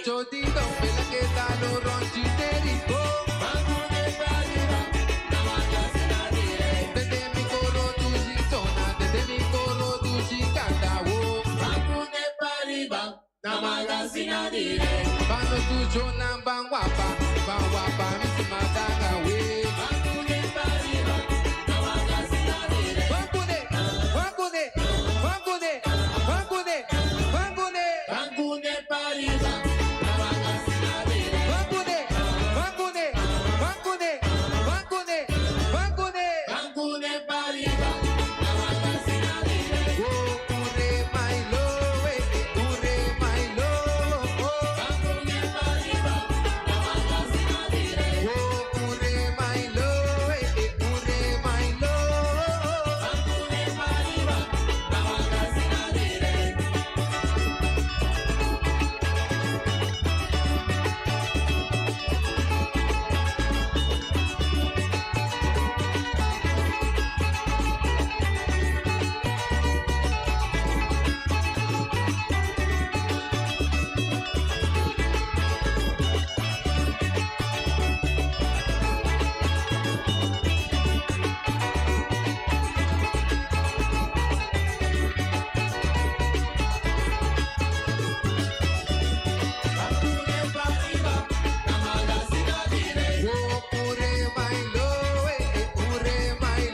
chodito, pela que da lo ronchiterito. Bangune pariba, namakasina dire. Tete mi coro tu chitona, tete mi coro tu chikatawo. Bangune pariba, namakasina dire. Bano tu chona bangwapa, bangwapa misi matanga we. Bangune pariba, namakasina dire. Bangune, bangune, bangune, bangune, bangune. Bangune pariba, namakasina dire. Bangune, bangune, bangune, bangune, bangune. Bangune pariba, namakasina dire. Oh, ure my love, ure my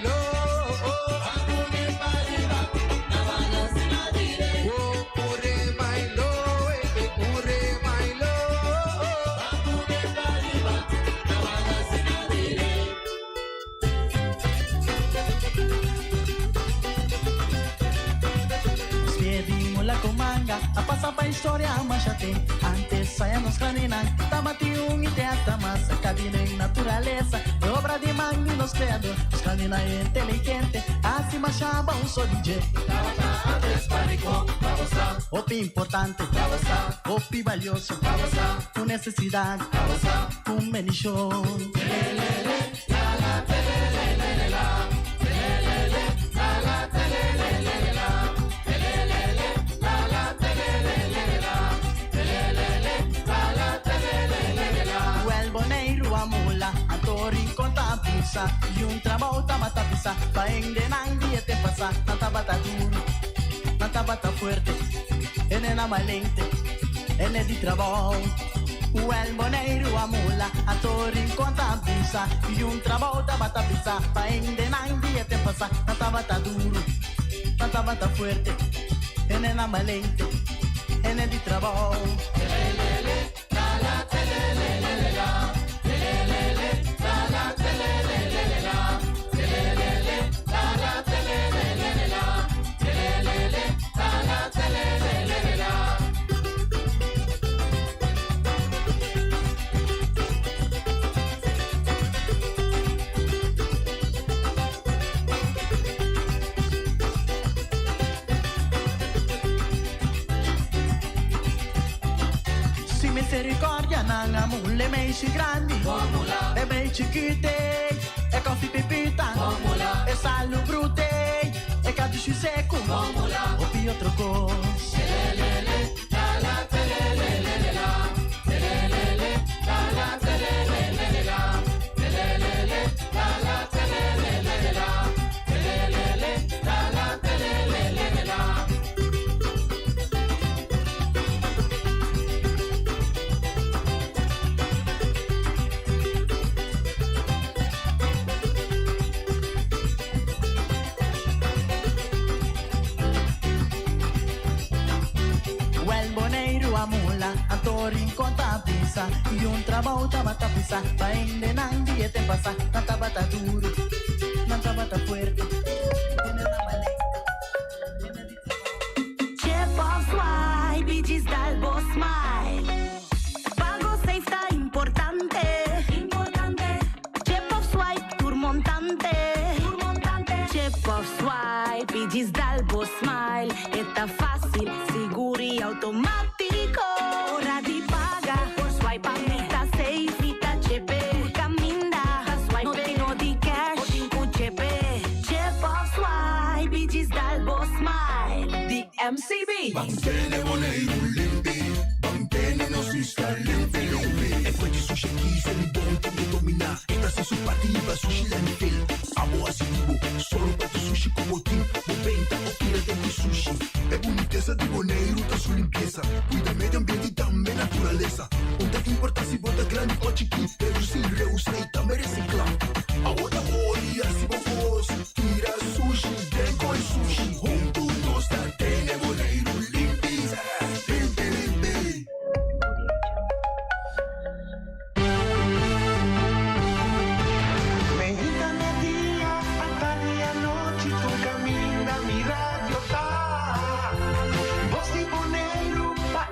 love. Bangune pariba, namakasina dire. Oh, ure my love, ure my love. Bangune pariba, namakasina dire. Spiedimo la comanga, a passar pra história a mancha tem. Antes saia nos claninan, tamati testa massa, cabine em natureza. É obra de mangue nos criador, os claninan é inteligente. Acima chama só DJ. Antes paricó, opi importante, opi valioso, com necessidade, com menichon. E trabalho mata pisa, paeng de nangi te pasa, nanta bata duro, nanta bata fuerte, ene na malente, ene di trabalho. O el boneiro a mula, a torre conta pisa, e trabalho mata pisa, paeng de nangi te pasa, nanta bata duro, nanta bata fuerte, ene na malente, ene di trabalho. Misericordia nanga mulle meici grandi, e mei chiquite, e coffee pepita, e sallo brute, e caduci secco, o più trocos. Conta pisa, e trabalho bata pisa, paende nangi e te pasa, nanta bata duro, nanta bata fuerte. Ce poți suai, bigis dal boss mai. Pago safe sta importante, importante. Ce poți suai, turmontante, turmontante. Ce poți suai, bigis dal boss mai. E ta facil, siguri automatico. Ora di paga, por swipe a meta safe ita cepe. Caminda, swipe no di cash, o din cu cepe. Ce poți suai, bigis dal boss mai. Di MCB. Mantene boneiro limpi, mantene nos vista limpi limpi. E quindi sushi chi se li buon che domina. E da se su partiva sushi landfill. Amo asibo, solo per sushi como team. Moventa o pira de sushi. E boniteza di boneiro da sua limpeza. Cuida meio ambiente e também natureza. Onde que importa se bota grande ou chiquinho. Pero se reusa e também recicla. Agora olha se vos tira sushi, deco e sushi. Junto nós da tem boneiro limpi, limpi, limpi. Medita nel dia, antani a noite, tu caminha mi radio tá. Voz de boneiro, pa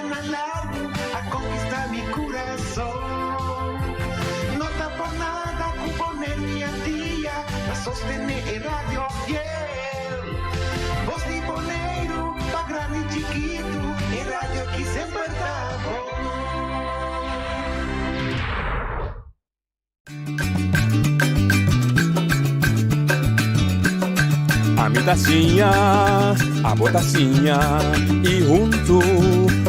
na largo, a conquistar mi coração. Não tá por nada, com boneiro minha dia, a sostener radio fiel. Voz de boneiro, pa grande e chiquito, e radio que sempre tá bom. A mitacinha, a botacinha e junto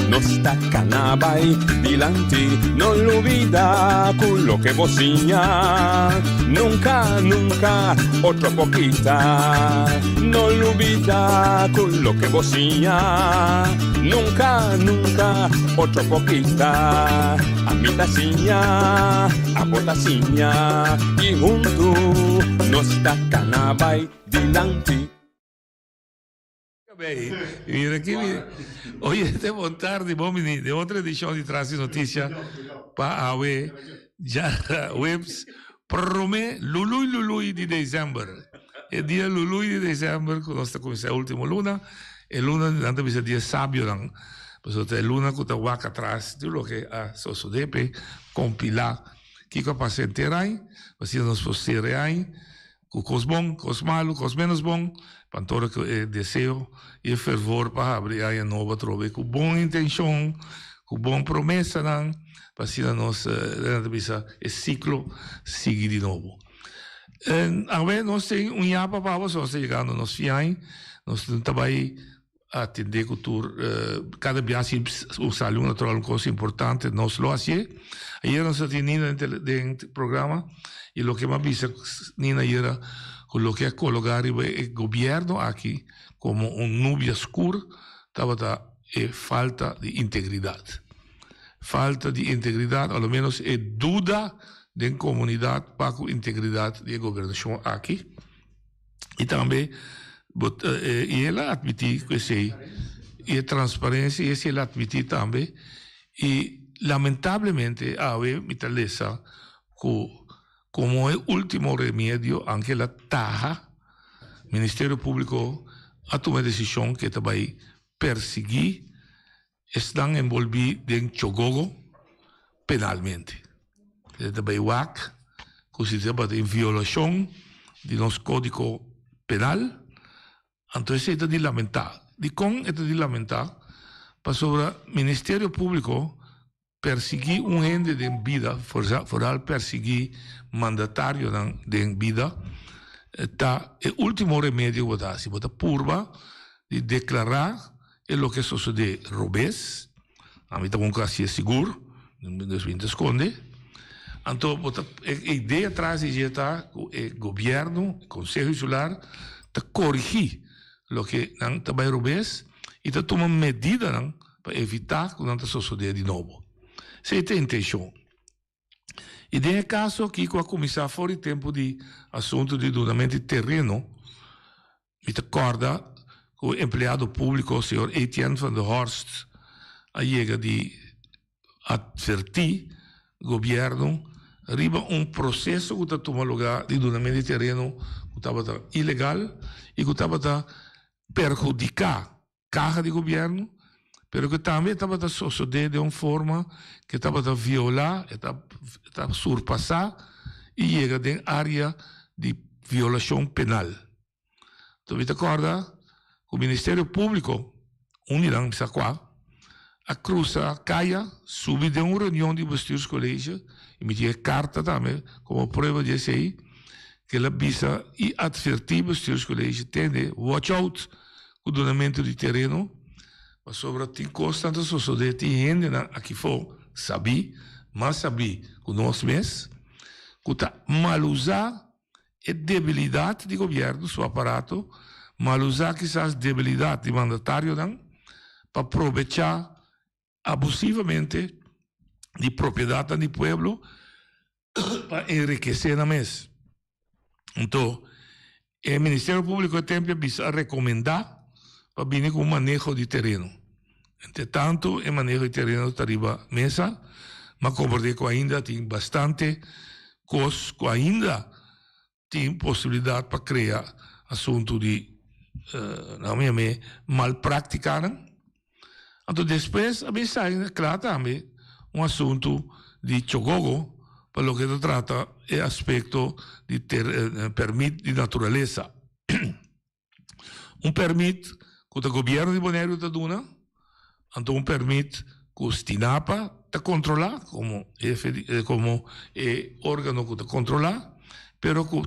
nos tacanabay dilante, no olvida quello que vocinha. Nunca, nunca, otro poquita, no olvida quello que vocinha. Nunca, nunca, otro poquita. A mitacinha, a botacinha e junto nos tacanabay dilante. Bem, mira aqui, hoje estamos tarde, vamos de outra edição de Traz Notícia para a web, já webs promete Lului de dezembro. É dia Lului de dezembro, que nós estamos começando a última luna, e luna não vai ser dia sábio, não. Porque é luna que está waka atrás, tudo que a Sosodepe compilar, que a paciente aí, assim nós posteremos aí, com os bons, com os malos, com os menos bons, para todo que desejo e fervor para abrir a nova trova, com boa intenção, com boa promessa, para assim nós esse ciclo seguir de novo. Agora nós temos yapa para nós chegando nos fiai, nós também atender cultura, cada viagem usar uma natural coisa importante, nós lo hacemos. Ayer nós tínhamos dentro do programa e o que mais vista Nina era con lo que es colocar el gobierno aquí como un nube oscura, estaba falta de integridad. Falta de integridad, al menos es duda de comunidad para la integridad de la gobernación aquí. Y también, y él admití que sí, y transparencia, y él admití también, y lamentablemente, hay mitalesa que como el último remedio, aunque la taja, el Ministerio Público ha tomado decisión que también perseguir, están envolvidos en chogogo penalmente. También WAC, considerado en violación de nuestro código penal, entonces es de lamentar. De con es de lamentar, para sobre el Ministerio Público perseguir un gente de vida, foral perseguir mandatario de vida, está el último remedio que se bota purba de declarar lo que sucede robés, a mí también casi es seguro, no se esconde. Entonces, la idea atrás de está el gobierno, el Consejo Insular, te corregir lo que también robés y te toma medidas para evitar que no suceda de nuevo. Essa é a intenção. E nesse caso aqui, com a comissão fora de tempo de assunto de donamento de terreno, me recorda que o empregado público, o senhor Etienne van der Horst, a chega de advertir o governo arriba processo que está tomando lugar de donamento de terreno que estava ilegal e que estava a perjudicar a caja de governo, pero que também estava a suceder de uma forma que estava a violar, estava a surpassar e chega em área de violação penal. Então, me recorda que o Ministério Público, unirão se a cruza caia, sube de uma reunião de bastidores colégio, e me tinha carta também, como prova de aí, que ela visa e advertir bastidores colégio, tende, watch out, o donamento de terreno, mas sobre a costa, tanto sucede, tem gente aqui fora, sabi, mas sabi conosco mesmo, que está mal usar a debilidade do governo, seu aparato, mal usar quizás debilidade do mandatário para aproveitar abusivamente de propriedade do povo para enriquecer na mesa. Então, o Ministério Público tem que recomendar para vir com manejo de terreno. Entretanto, o manejo de terreno está arriba mesa, mas compreendo que ainda tem bastante coisas que ainda tem possibilidade para criar assunto de mal praticar. Então, depois, a mensagem é clara também, assunto de chogogo, para lo que se trata el aspecto de permit de naturaleza. Permit que el gobierno de Bonaire está dando, entonces permit que o STINAPA está controla como órgano que está controla, pero que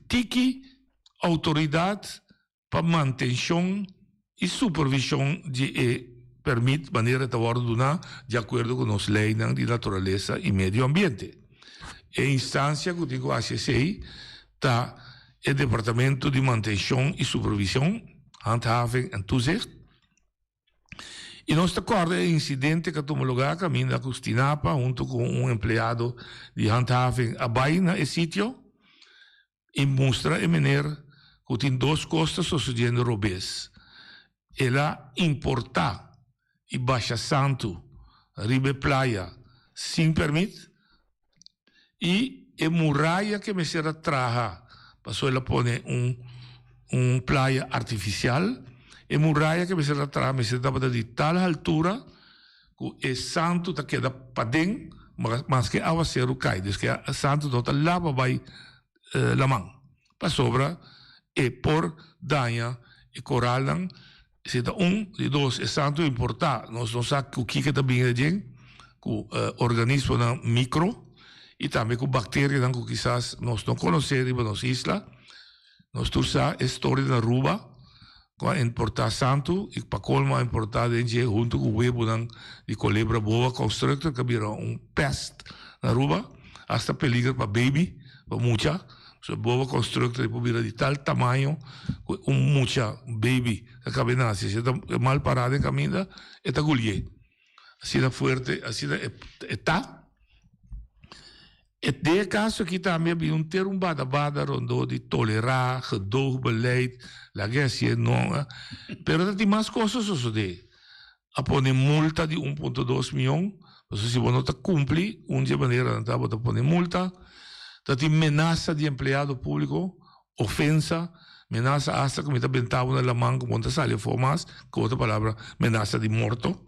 tiki autoridade para manutenção e supervisão de permit maneira de ordem de acordo com as leis de natureza e meio ambiente. A instância que digo ACCI está o Departamento de Manutenção e Supervisão, Handhaving en Toezicht. E nós acordamos o incidente que tomou lugar caminho da Custinapa, junto com empregado de Handhaving abai no sítio, e mostra a maneira que tem duas coisas sucedendo robês. Ela importar e baixa santo, ribe praia, sem permit, e a muralha que me será traja, passou ela põe praia artificial, a muralha que me será traja, me será de tal altura, que o santo está queda para dentro, mas que a ser o cai, que o santo não está lá para vai la mão, para sobra, e por danha, e coral, se está de dois, o santo importar, nós não sabemos o que está bem de gente, o organismo micro, e também com bactérias que quizás nós não conhecemos na nossa isla. Nós temos a história da Aruba, com importar santo, e para colma importar gente junto com o webo de colebra boa constructor, que vira peste na Aruba, hasta peligro para baby, para mucha. So, boa constructor vira de tal tamanho, mucha baby, que cabe nascer. Se está mal parado em caminho, está gulhe. Assim é forte, assim está. E de caso aqui também havia ter bada rondou de tolerar, gedoogbeleidt, la guerra não, pero tem mais coisas suceder. A poner multa de 1,2 milhão, se você não cumpre, de maneira não está a poner multa, tem ameaça de empregado público, ofensa, ameaça hasta como está bentado na mão, como está saindo formas, com outra palavra, ameaça de morto.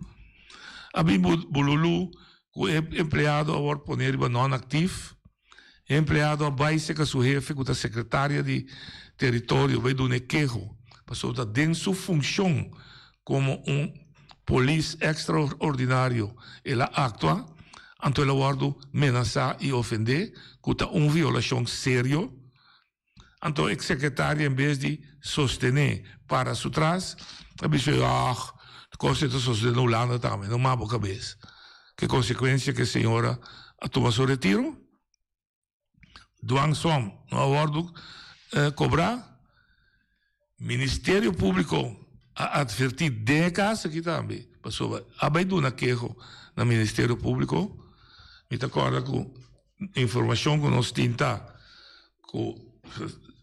Havia bululu, o empregado agora poner não ativo, empregado vai ser que seu chefe, que a secretária de território vai dar queijo, passou a dentro sua função como polícia extraordinário, ela atua, então ela guarda ameaçar e ofender, que é violação séria, então a secretária em vez de sostener para su trás, a pessoa coisa de sostener no lado também, não mabo cabeça. Que consequência que a senhora toma seu retiro? Duang som, no acordo cobrar. Ministério Público a advertir de casa aqui também. Passou a baidu na queijo no Ministério Público. Me acorda com informação que nós tenta que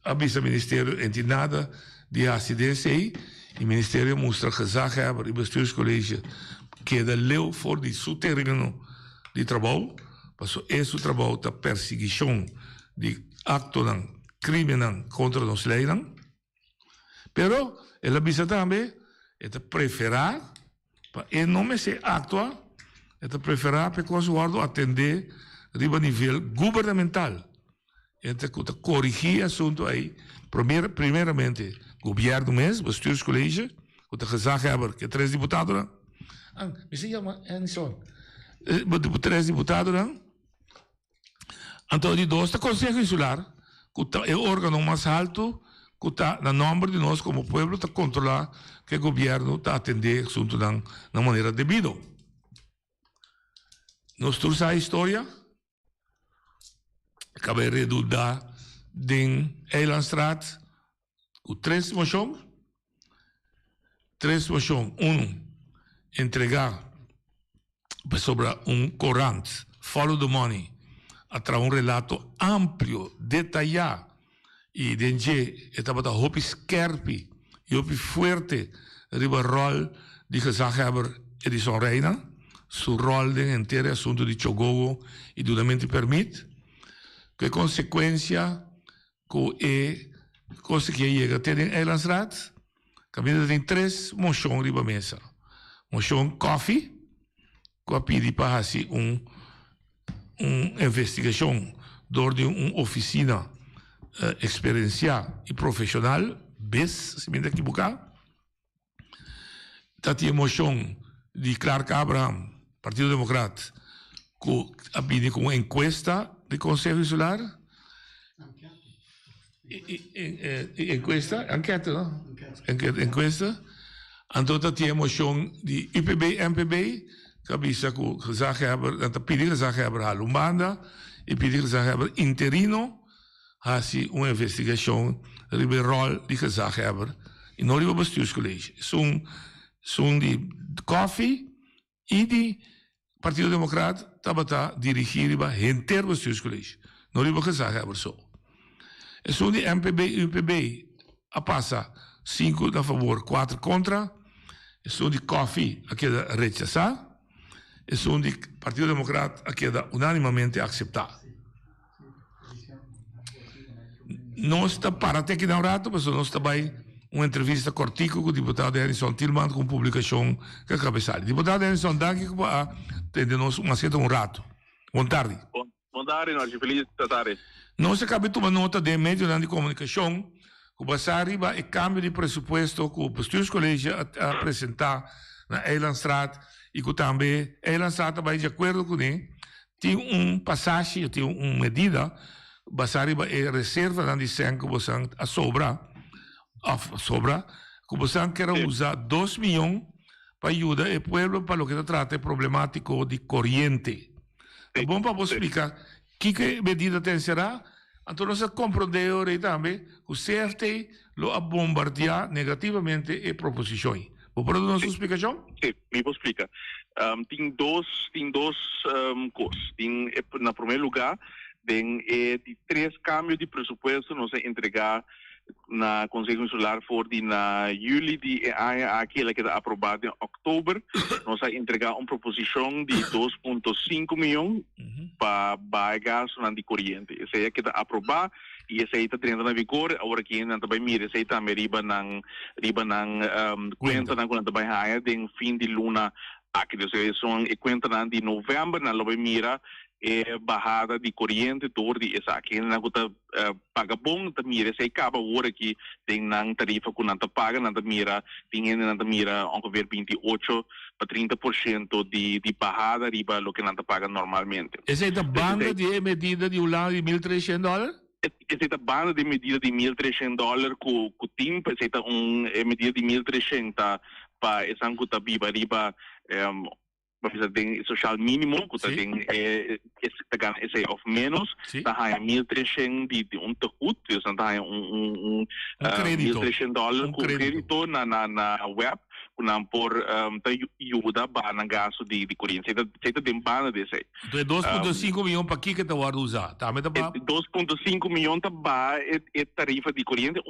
avisa Ministério em nada de acidência aí. E o Ministério mostra que já e bestuurscollege que da leu for de seu terreno de trabalho, passou esse trabalho da perseguição de acto crime contra os leis, pero ela avisa também é preferir e não me se actua é preferir para que o guardo atender a nível governamental é corrigir assunto aí primeiramente governo mesmo, bestuurscollege o gezagheber que 3 deputados me se chama Anderson. Três deputados, não? Então, de dois, o Conselho Insular, que é o órgão mais alto, que está no nome de nós, como povo, está controlar que o governo está atendendo assunto de maneira devida. Nostra história acabei de redundar em Eilandstraat com 3 moções. 3 moções. Entregar sobre corante, Follow the Money, através relato amplo, detalhado, e dentro estava a hopi scherpi, e hopi fuerte, riba rol de gezaghebber Edison Reina, su rol de inteiro assunto de Chogogo e duramente permite, que consequência que coisa que chega até em Eilandsraad, caminho tem 3 moções riba mesa. Moção coffee, que a pedir para fazer investigação de uma oficina experiencial e profissional, se me equivocar. Tati moção de Clark Abraham, Partido Democrata, que a pedir com uma encuesta de Conselho Insular. Encuesta, enquete, não? Encuesta. Então, tati moção de UPB, MPB, que avisa que o gezaghebber, dat pedir que o gezaghebber a Lumbanda, e pedir que o gezaghebber interino, faça uma investigação sobre o rol de gezaghebber e não do bestuurscollege. São de Coffee e de Partido Democrata, tabata dirigir o inteiro bestuurscollege, não do gezaghebber só. E são de MPB e UPB, a passa 5 a favor, 4 contra. E são de Coffee a queda rechazar. E são de Partido Democrata a queda unanimamente aceitar. Não está para até que não rato, mas nós também uma entrevista cortico com o deputado Henderson Tillman com publicação que cabeçalha. Deputado Henderson, daqui que vai atender-nos um rato. Boa tarde. Boa tarde, nós feliz de tarde. Nós acabamos de tomar nota de meio de comunicação. O Bassari vai câmbio de pressuposto que o bestuurscollege a apresentar na Eilandstraat e que também Eilandstraat vai de acordo com ele. Tem passagem, tem uma medida, Bassari vai reserva na dizem que você a sobra, que você quer usar 2 milhões para ajudar o povo para o que se trata problemático de corrente. É bom para você explicar que medida tem será? Então, nós compreendemos também que o CFT lo a bombardear negativamente a proposições. Pode dar uma explicação? Sim, me vou explicar. Tem dois coisas. Na primeiro lugar, tem de 3 câmbios de presupuesto nós entregar na Conselho Insular na julho de aquela que está aprovada em outubro. Nós vamos entregar uma proposição de 2,5 milhões para gasto de corrente. Essa é que está aprovada e essa está entrando na vigor. Agora que ainda também mira, essa está riba nang conta na quando também há de fim de luna. Aqui são conta de novembro na loba mira barrada de corrente dor de essa aqui na gota paga bom da mira se acaba hora que tem na tarifa que não paga na mira tem na mira ongeveer 28 a 30% de barrada riba lo que não paga normalmente. Essa é a banda de medida de lado de $1.300? Essa é a banda de medida de $1.300 com o tempo, essa é uma medida de $1.300 para essa gota riba mas tem social mínimo, que tem esse of menos, tá há $1.300 de tegoed, então tá há $1.300 com crédito na web, com por ajuda para gasto de corrente. Você tem banda desse. Então 2,5 milhões para que tu vai usar? 2,5 milhões para a tarifa de corrente.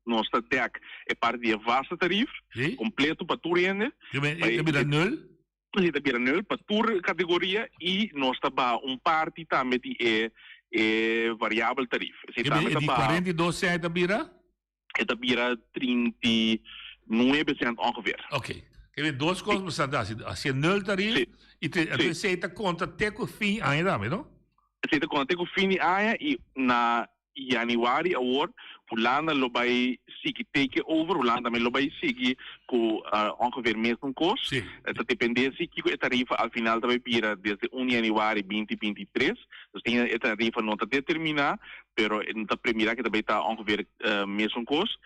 Nossa DEC é parte de vasta tarifa, completo para tu rende. É nulo? Nós temos nul para toda categoria e nós temos parte também de variável tarifa. E de 42 você está bira? Está bira 39% ongeveer. Ok. Quer dizer, 2 coisas para você assim, nul tarifa e você está conta até o fim ainda, não? Você está conta até o fim ainda e na januário agora Holanda lo vai seguir take over, Holanda também lo vai seguir com ongeveer mesmo custo. Essa dependência que a tarifa ao final vai vir desde 1 de januário 2023. Então, a tarifa não está determinada, mas na primeira que também está ongeveer mesmo custo.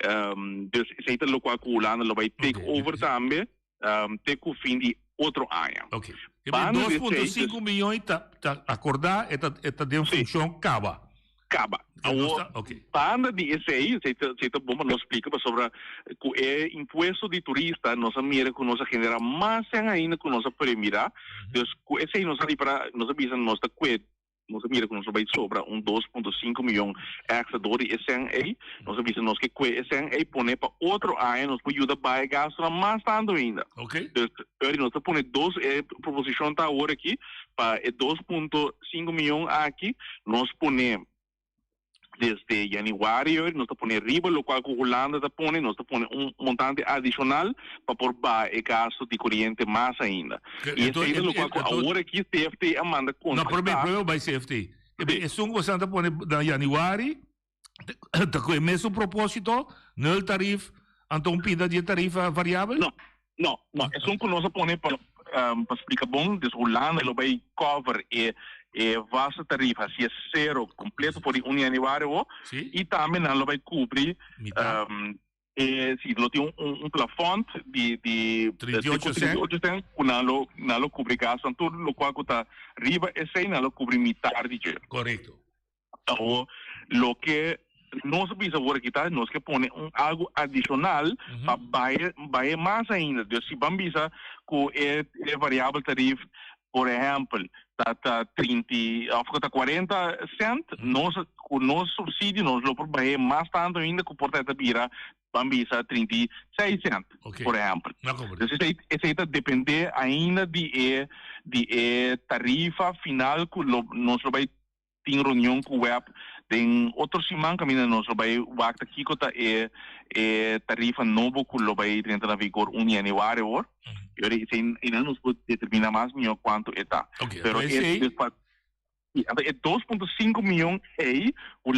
Então, essa é o qual Holanda lo vai take over também, até o fim de outro ano. Ok. E 2,5 milhões está acordar e está dentro de função caba. Para de esse aí, você bom para nós explicar sobre o imposto de turista, nós mira que nós genera mais ainda que nós premira. Então, esse aí nós avisa nós da qued, nós mira que nós vai sobra 2,5 milhões extra dólares esse ano aí, nós avisa nós que esse ano aí põe para outro ano, nós pode ajudar para gastar mais tanto ainda. Ok. Então, nós põe proposição tá agora aqui para 2,5 milhões aqui, nós põe desde januário, nós estamos poniendo arriba, lo cual Holanda está poniendo, nós estamos poniendo montante adicional para por el gasto de corriente más ainda. Y eso es lo cual ahora aquí CFT manda contra. No, pero vai CFT. Isso que você está poniendo na januário, com o mesmo propósito, no tarif, então pida de tarifa variável? No, eso que nós ponemos para explicar bom, desde Holanda, lo vai cover vasta tarifa, se é zero completo por januário, e também não vai cobrir, se não tem plafond de 38 cents, não cobre gasto, então o qual está riba, esse não cobre metade de dinheiro. Correto. Então, o que nós precisamos aqui, nós que põe algo adicional para vai mais ainda. Então, se vamos pensar com a variável tarifa, por exemplo, está 40 cents, o nosso subsídio, nós lo vai mais tanto ainda que o porta vira, vamos pensar 36 cents, por exemplo. Então, isso depende ainda de tarifa final que nós vai ter reunião com o web. Tem outro semana que nós vai wakta aqui que tarifa novo que vai entrar em vigor januário. E não nos pode determinar mais melhor quanto está. Pero é 2,5 milhões aí, o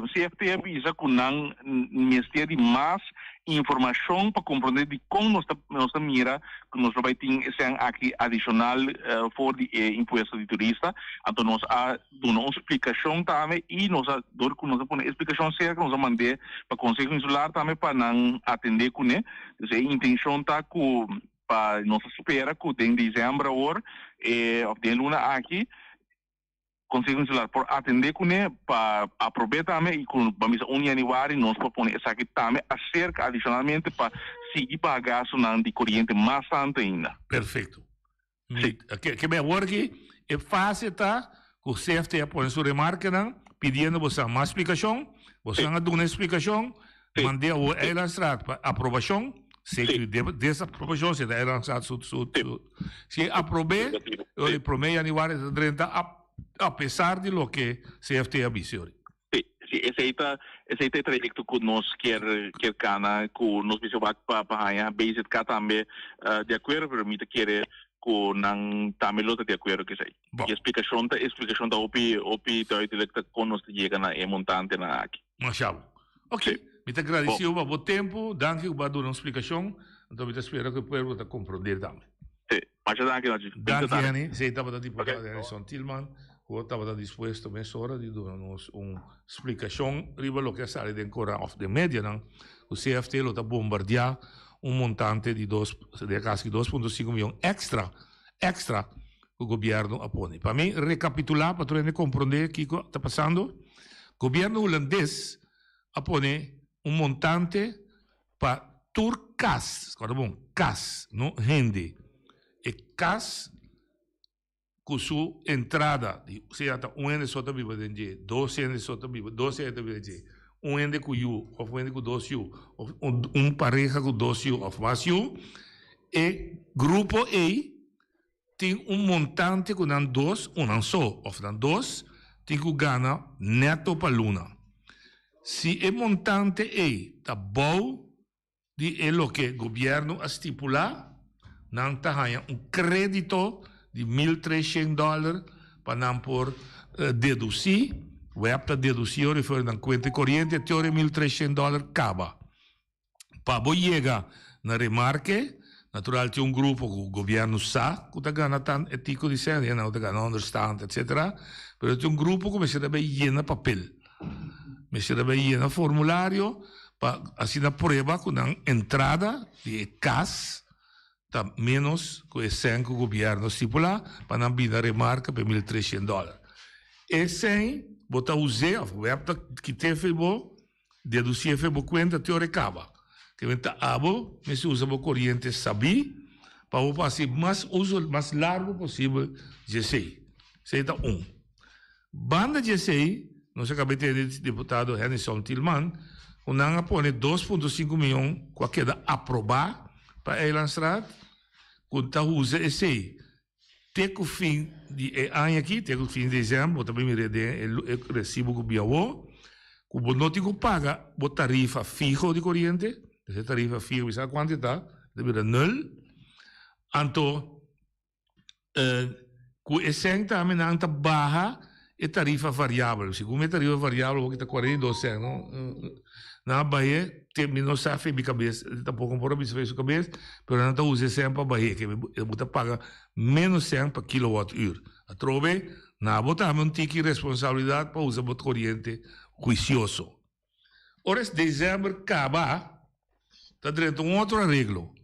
CFT avisa que não necessita de mais informação para compreender de como nós mira que nós vai ter esse aqui adicional for de imposto de turista. Então nós damos uma explicação também e nós damos uma explicação certa que nós mandamos para o Conselho Insular também para não atender com ele. Então a intenção está que para nós espera que em dezembro agora, de luna aqui, Conselho Insular por atender com ele para aproveitar também e com vamos januário nós propomos essa aqui também acerca adicionalmente para seguir pagando na de corrente mais tanto ainda. Perfeito. Que bem agora que é fácil tá o CFT põe sua remarca pedindo você mais explicação, você não dá uma explicação, mandei a ela estrada para aprovação. Se dessa aprovação se dá lançado se aprove o primeiro januário de 30 apesar de lo que CFT avisa. Sim, esse é o trajecto que nós quer cana, que nós precisamos para a base cá também de acordo, pero me quer que não também lota de acordo que sei. E explicação da OPI directa com nós chega na montante na aqui. Machado. Ok. Muito agradecido por o tempo, danke por dar uma explicação, então eu espero que o povo compreender também. Sim, mas danke, danke, Annie. Você estava da diputada Harrison Tillman, que estava disposto nessa hora de dar-nos uma explicação sobre o que sai de Cora of the Media, o CFT lo está bombardear montante de quase 2,5 milhões extra que o governo apone. Para mim, recapitular, para poder compreender o que está passando, o governo holandês apone montante para turcas, CAS, não rende. E CAS, com sua entrada, seja um ende só viva de 12 ende só viva, 12 ende viva de um ende com you, ou um ende com 2 you, ou pareja com 2 you, ou mais you, e grupo A tem montante com não dois, não só, ou não dois, tem que ganhar neto para luna. Se o montante está bom de lo que o governo estipula, não está crédito de $1.300 para não por deduzir, web deduzir, refer na conta corrente, teoria $1.300 acaba. Para chegar na remarque, natural tem grupo que o governo sabe que está ganhando tanto ético de ser, não está ganhando understand, etc. Mas tem grupo que se deve llenar papel. Me se deve llenar formulário para assim na prova com a entrada de CAS tá menos que o 100 que o governo estipula para não vir a remarca para $1.300. E 100, bota usar, que teve bom, deduzir foi conta teórica. Que vem abo, mas se usa corrente sabi, para o fazer mais largo possível, 16. Isso é um. Banda 16, nós acabamos de ter o deputado Henderson Tillman, o Nanga põe 2,5 milhões, qualquer aprovar para Eilandstraat, quando usa esse. Até o fim de ano aqui, até o fim de dezembro, também me recibo com o Biawo, o bonótico paga a tarifa fixa de corrente, essa tarifa fixa, sabe quanto está? Deve 0. Então, com esse também não está baixa a tarifa variável. Segundo a tarifa variável, o que está 42 cents, não? Na Bahia, não sabe minha cabeça, tampouco por isso fez a cabeça, mas não está usando sempre para Bahia, que você paga menos 100 por kWh. A trove, na botar um tique de responsabilidade para usar a corrente juicioso. Ora, em dezembro, acaba, está dentro de um outro arreglo.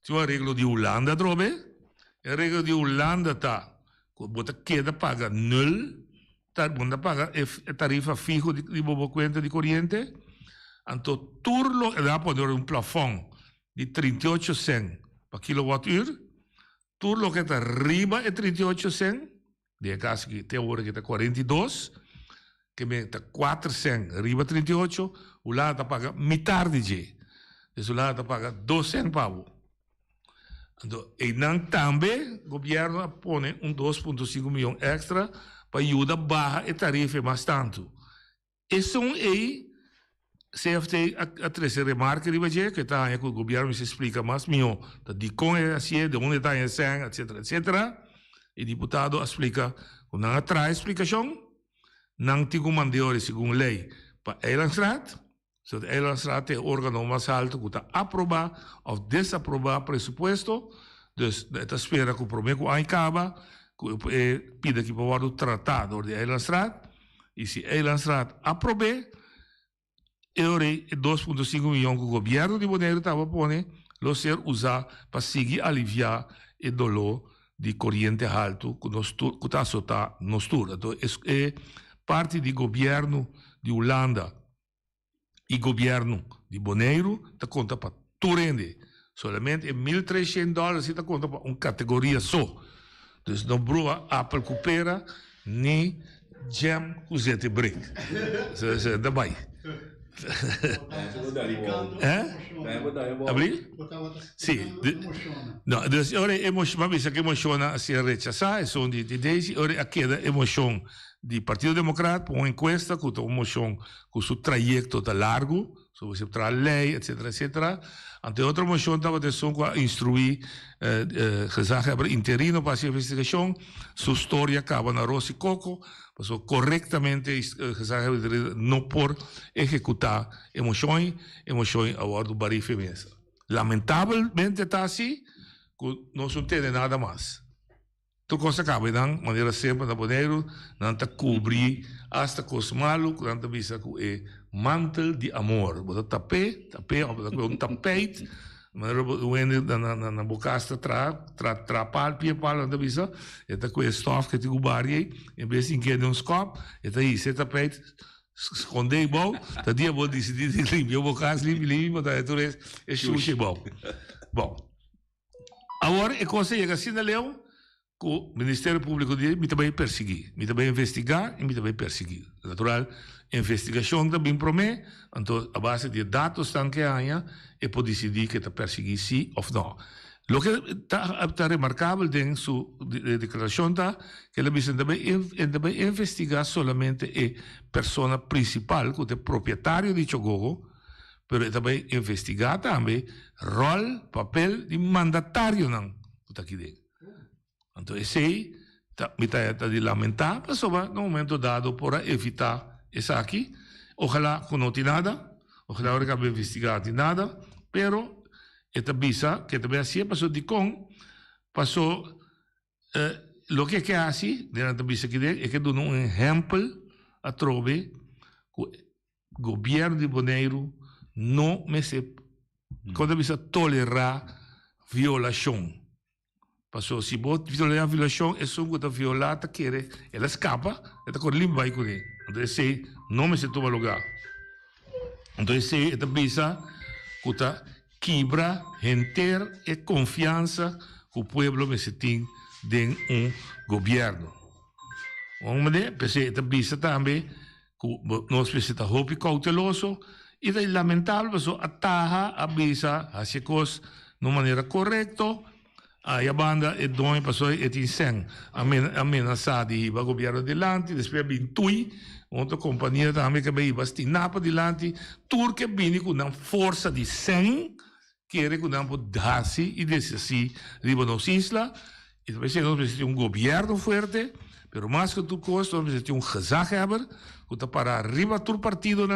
Tinha um arreglo de Holanda, trove? O arreglo de Holanda está, você queda paga 0, você paga a tarifa fixa de boa conta de corrente. Então, turlo, dá para poner plafond de 38 cents por kWh. Turlo que está arriba é 38 cents. De caso que tem hora que está 42, que está 4 cents, arriba 38, o lado paga metade de. O lado paga 2 cents pavo. Então, e não também o governo põe 2,5 milhões extra para ajudar a barra a tarifa mais tanto. Isso é CFT a terceira remarca de que está aí que o governo se explica mais melhor de como é assim, de onde está esse, etc. E o deputado explica, quando não traz explicação, não tem como mandar segundo lei para Eilandstraat, so de Eilandstraat é o órgão mais alto que está aprovar ou desaprovar presupuesto, dus está espera que o problema acaba, que pida que para o tratado de Eilandstraat, e se Eilandstraat aprove, euro 2,5 milhões que o governo de Bonaire estava pondo, lo ser usar para seguir aliviar o dolor de corrente alto que está soltando nos turnos. Então, é parte do governo de Holanda e governo de Bonaire está conta para Turende. Solamente $1.300 está conta para uma categoria só. Então, não brua Apple Coopera, nem Jam Cusete Brick. Isso é da Bahia. Abrir? Sim. Não, ora emoção, mas que emociona se rechazar, são de ideias, ora a queda emoção do Partido Democrata, uma encuesta com uma emoção com seu trajeto tá largo, sobre se tra lei, etc. Ante outra emoção estava de som com instruir gezag interino para a investigação, sua história acaba na Rossi Coco, passou corretamente não por executar emoções a hora do barife mesmo. Lamentavelmente está assim, não se entende nada mais. Tu coisa acaba, não, maneira sempre na Bonaire, não está cobrir hasta com os malos, não está vista com o mantel de amor. Bota tapete, um tapete, maneira na bocasta trapal, piepal, não está vista, está com o stof que te gubaria, em vez de que um scop, está aí, esse tapete, escondei bom, tá dia vou decidir limpo, eu vou casa limpo, tá tudo é sushi bom. Bom, agora é coisa chega assim na Leão, que o Ministério Público diz, me também perseguir, me também investigar e me também perseguir. Natural, investigação também promete, então a base de dados que há é para decidir que está perseguir sim ou não. O que está remarcável em sua declaração está que ela diz também investigar somente a pessoa principal, que é proprietário de Chogogo, mas também investigar também rol, papel de mandatário não está aqui dentro. Então, esse aí me está de lamentar, mas no momento dado para evitar isso aqui. Ojalá que não tenha nada, ojalá que não investigado nada, pero esta visa que também assim passou de com, passou, o que é assim, dentro da visa que é que dá um exemplo a trove que o governo de Bonaire não me se, quando a visa tolerar violação. Passou, se você violar a violação, é só que violar, ela escapa, ela corre limpa com ele. Então, se não me se toma lugar. Então, se ela pensa que quebra, render e confiança que o povo me se tem de governo. Vamos ver, se ela pensa também que nós precisamos roupa cauteloso e é lamentável, porque a taxa avisa a se coisa de maneira correta. A banda é dono, passou e tem 100 ameaçado de ir para o governo adiante, depois vem TUI, outra companhia também que vai Stinapa adiante, tudo que vem com uma força de 100, quer que não pode dar-se e descer riba nas islas, e depois nós precisamos governo forte, mas mais que tudo coisa, nós precisamos gezaghebber, que está para arriba todo partido,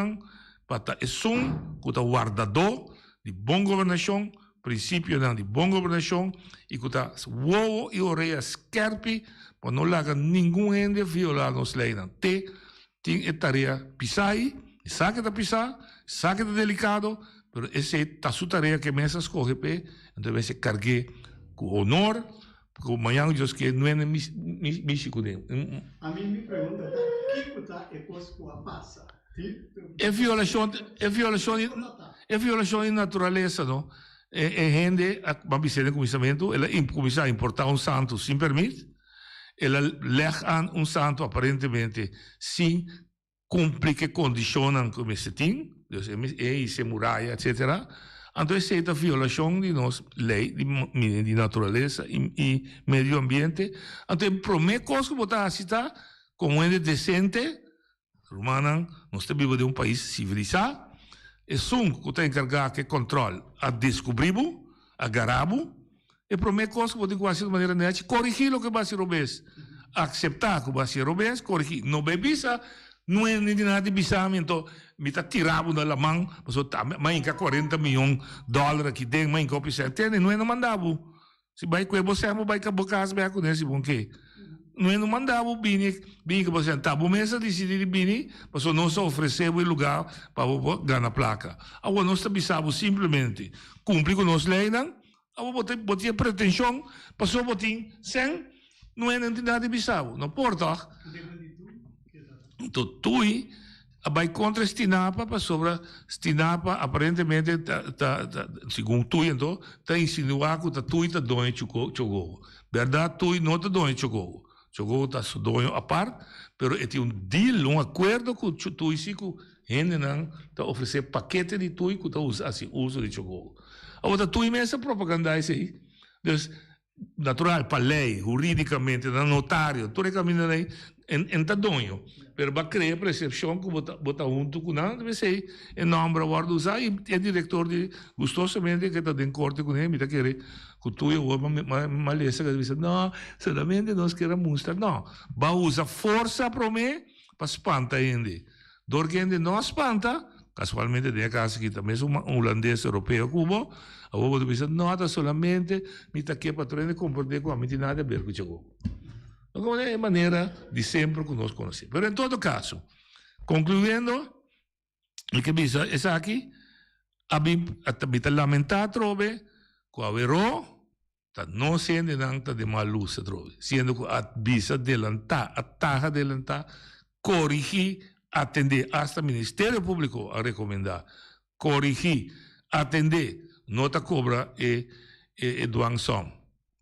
para é que está guardador de boa governação, princípio de boa governação e que está uovo e orelha scherpe para não lagar nenhum ende violar nos leis. Tem a tarefa pisar, sabe que pisar, sabe que é delicado, mas essa é a sua tarefa que mesmo escolhe, então vai se carregar com honor, porque amanhã Deus que não é místico dele. A mim me pergunta, o que é coisa que passa? É violação de natureza, não? Gente, a visita de comissamento, ela começa a importar santo sem permiso, ela lega um santo aparentemente sem cumprir que condicionam como se tem, é muralha, etc. Então, essa é a violação de nossa lei de natureza e meio ambiente. Então, a primeira coisa que você citar, como é decente, Romana, nós vivemos de um país civilizado, é um que está encarregado de controle a descobrir, a agarrar, e a primeira coisa que pode fazer de maneira neta, corrigir o que vai ser obês, aceitar que vai ser obês, corrigir. Não é bisa, não é nada de bisamento, me está tirado da mão, mas tem 40 milhões de dólares aqui dentro, mas tem que não é não mandava. Se vai com você, vai com a boca, vai com esse bom que. Não é não mandava o bini que você está bom mesa decidir bini, mas não se oferecer o lugar para ganhar placa. Agora nós precisamos simplesmente cumprir com nossa lei, não? Agora botar pretensão, passou botim sem, não é nada de bisavo, não porta. Então tu vai contra Stinapa, para sobre Stinapa aparentemente segundo tu então está insinuando que tu está dono chegou. Verdade tu não está dono chegou. Chegou está dono a parte, mas é um deal, acordo com tu e com gente não está oferecer paquete de tu que está uso de chegou. Agora tu e essa propaganda aí, então natural para lei, juridicamente, no notário, tu recamina aí em dono, mas vai criar percepção que bota junto com nada, deve ser em nome guarda usar e é diretor de gostosamente que está em corte com ele, está querendo que tu e eu maleza que diz não, solamente nós queremos mostrar, não, vai usar força para mim para espantar ele, porque ele não espanta, casualmente tem a casa que também é um holandês europeu cubo, a vovó diz não, solamente me está aqui para treinar comportar com a mente nada a ver com chegou. Então, é a maneira de sempre que nós conhecemos. Mas, em todo caso, concluindo, o que diz é aqui, habita lamentar, trove, que a veró, não sendo nada de mal luz, trove, sendo que a visa adelantar, a taxa adelantar, corrigir, atender, hasta o Ministério Público a recomendar, corrigir, atender, nota cobra e doação,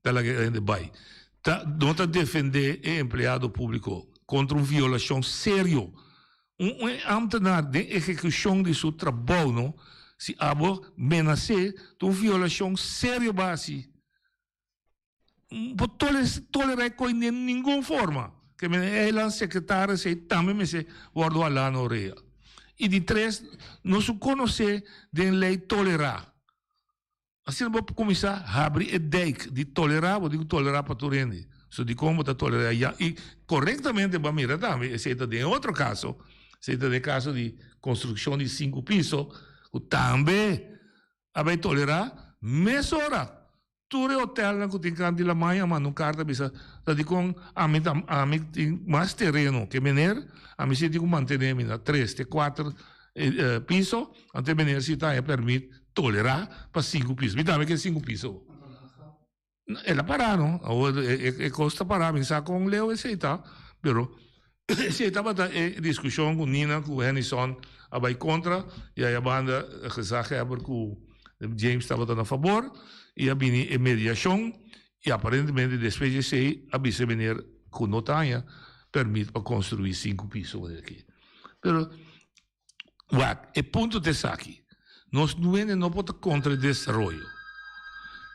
da que vai. Não está defender o empregado público contra uma violação séria. Um ambtenaar de execução de seu trabalho, não? Se abo menacer de uma violação séria base. Não tolerar com nenhuma forma. Que ela secretária se também me se guardou lá na orelha. E de três, não se conhece de lei tolerar. Assim, vou começar a abrir a dijk de tolerar, vou dizer tolerar para tu rende. So, de como está tolerar. E corretamente, para mirar também, se está em outro caso, se está em caso de construção de 5 pisos, também vai tolerar meia hora. Tu é hotel que tem canto de la manhã, mas não carta, bisa, de com a mim tem mais terreno que menor, a mim se tem que manter 3, 4 pisos, até menor se está permite tolerar para 5 pisos. Me dá que é 5 pisos. Ela pararam, e costa parar, me sa com Leo e seita, pero seita bata discussão com Nina, com Henderson, abai contra, e aí a banda gezegd hebben com James estava a favor, e a bini e mediação, e aparentemente depois de sei, a bisa venir com notanha, permite para construir 5 pisos aqui. Pero, o ponto de aqui, nós não podemos contra o desenvolvimento.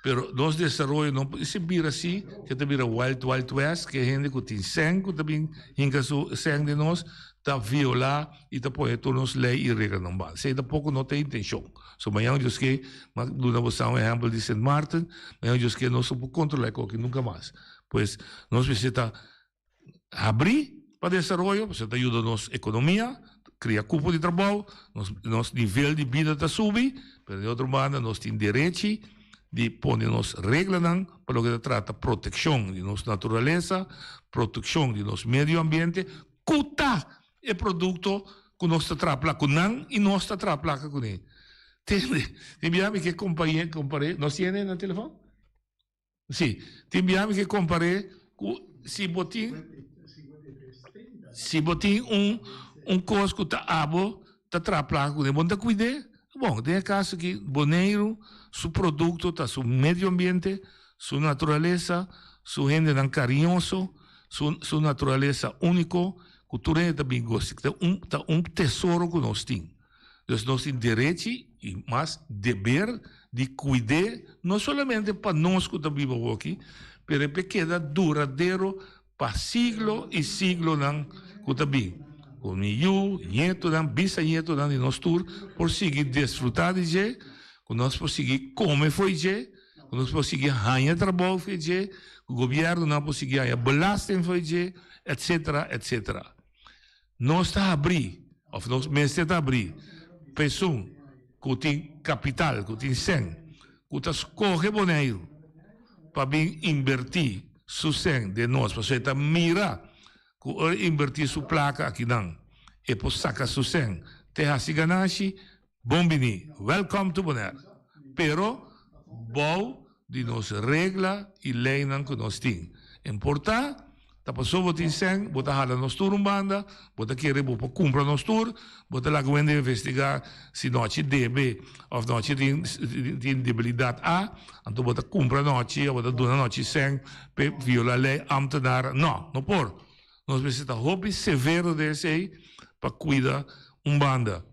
Pero nos desarrollo não se vira assim, que te vira Wild West, que a gente que tem sangue, que também hinca o sangue de nós, tá violar e tá põe todas as leis e regras não vão. Se pouco não tem intenção. So amanhã eu que, mas do novo um exemplo de St. Martin, amanhã eu que nós não podemos controlar qualquer nunca mais. Pois nós precisamos abrir para desenvolvimento, precisa ajudar nossa economia, criar cupo de trabalho, nosso nível de vida está subir, mas de outra maneira nós temos direito de ponernos regras para lo que se trata proteção de nossa natureza, proteção de nosso meio ambiente, cuta o produto que nós trabalhamos com não e nós trabalhamos com ele. Enviamos que comparei, nós temos no telefone? Sim, enviamos que comparei se botin coisa que está abo, está trabalhando com ele, bom, cuidar. Bom, tem caso que Boneiro, seu produto, está seu meio ambiente, sua natureza, sua gente tão carinhoso, sua natureza único, cultura também gosta. Está tesouro que nós temos. Então, nós temos direito e mais dever de cuidar, não somente para nós que estamos vivos aqui, mas para que quede duradouro para siglo e siglo que estamos vivos. Com eu, nieto, bisnieto de nosso tour, por seguir desfrutar de je, com nós por seguir comer foi je, com nós por seguir ganhar trabalho foi je, o governo não por seguir ganhar belasting foi je, etc, etc. Nós está abrir, ou nós mesmo está abrir, pessoa que tem capital, que tem sangue, que está escorre boneiro, para bem invertir seu sangue de nós, para você está mirar, que invertir sua placa aqui não, e por sacar seu sangue, terra siganashi, bombini, welcome to Bonaire. Pero, bom de nossa regra e lei que nós temos. Importar, tá passou botar sangue, botar hala nos tour banda, botar querer botar comprar nos tour, botar lá que investigar se nós debe ou nós tem debilidade A, então botar comprar nós, ou botar donar nós sangue, para violar a lei ambtenaar, não por. Nós precisamos hobby severo desse aí para cuidar banda.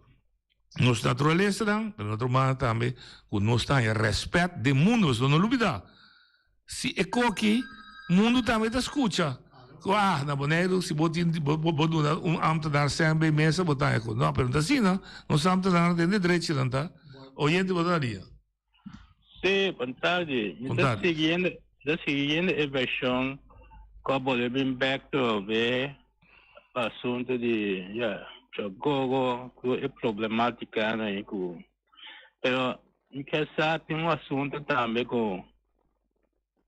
Nossa natureza, mas outra maneira também, que nós temos respeito do mundo, nós não olvidar. Se é aqui, o mundo também te escuta. Na Boneiro, se botar ambtenaar sempre mesa, botar aqui. Não, mas assim, não. Nós ambtenaar tem direito, não tá? Oyente, botaria. Sim, boa tarde. Estou seguindo a versão. Como bem back to ver assunto de jogo é problemática né com pero em que tem assunto também com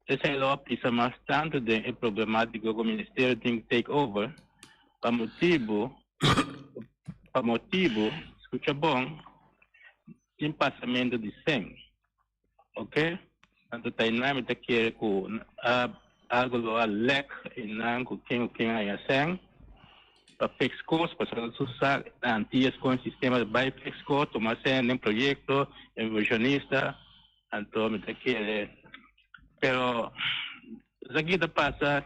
esse é lá precisa mais tanto de problemática que o ministério tem que take over para motivo escuta bom tem passamento de sangue, ok? Então tem nada que quer com algo a lek in nang ku king ay sang para fix cost para usar antigas com sistema de buy fix cost tomar en proyecto inversionista então me quiere pero aqui da passa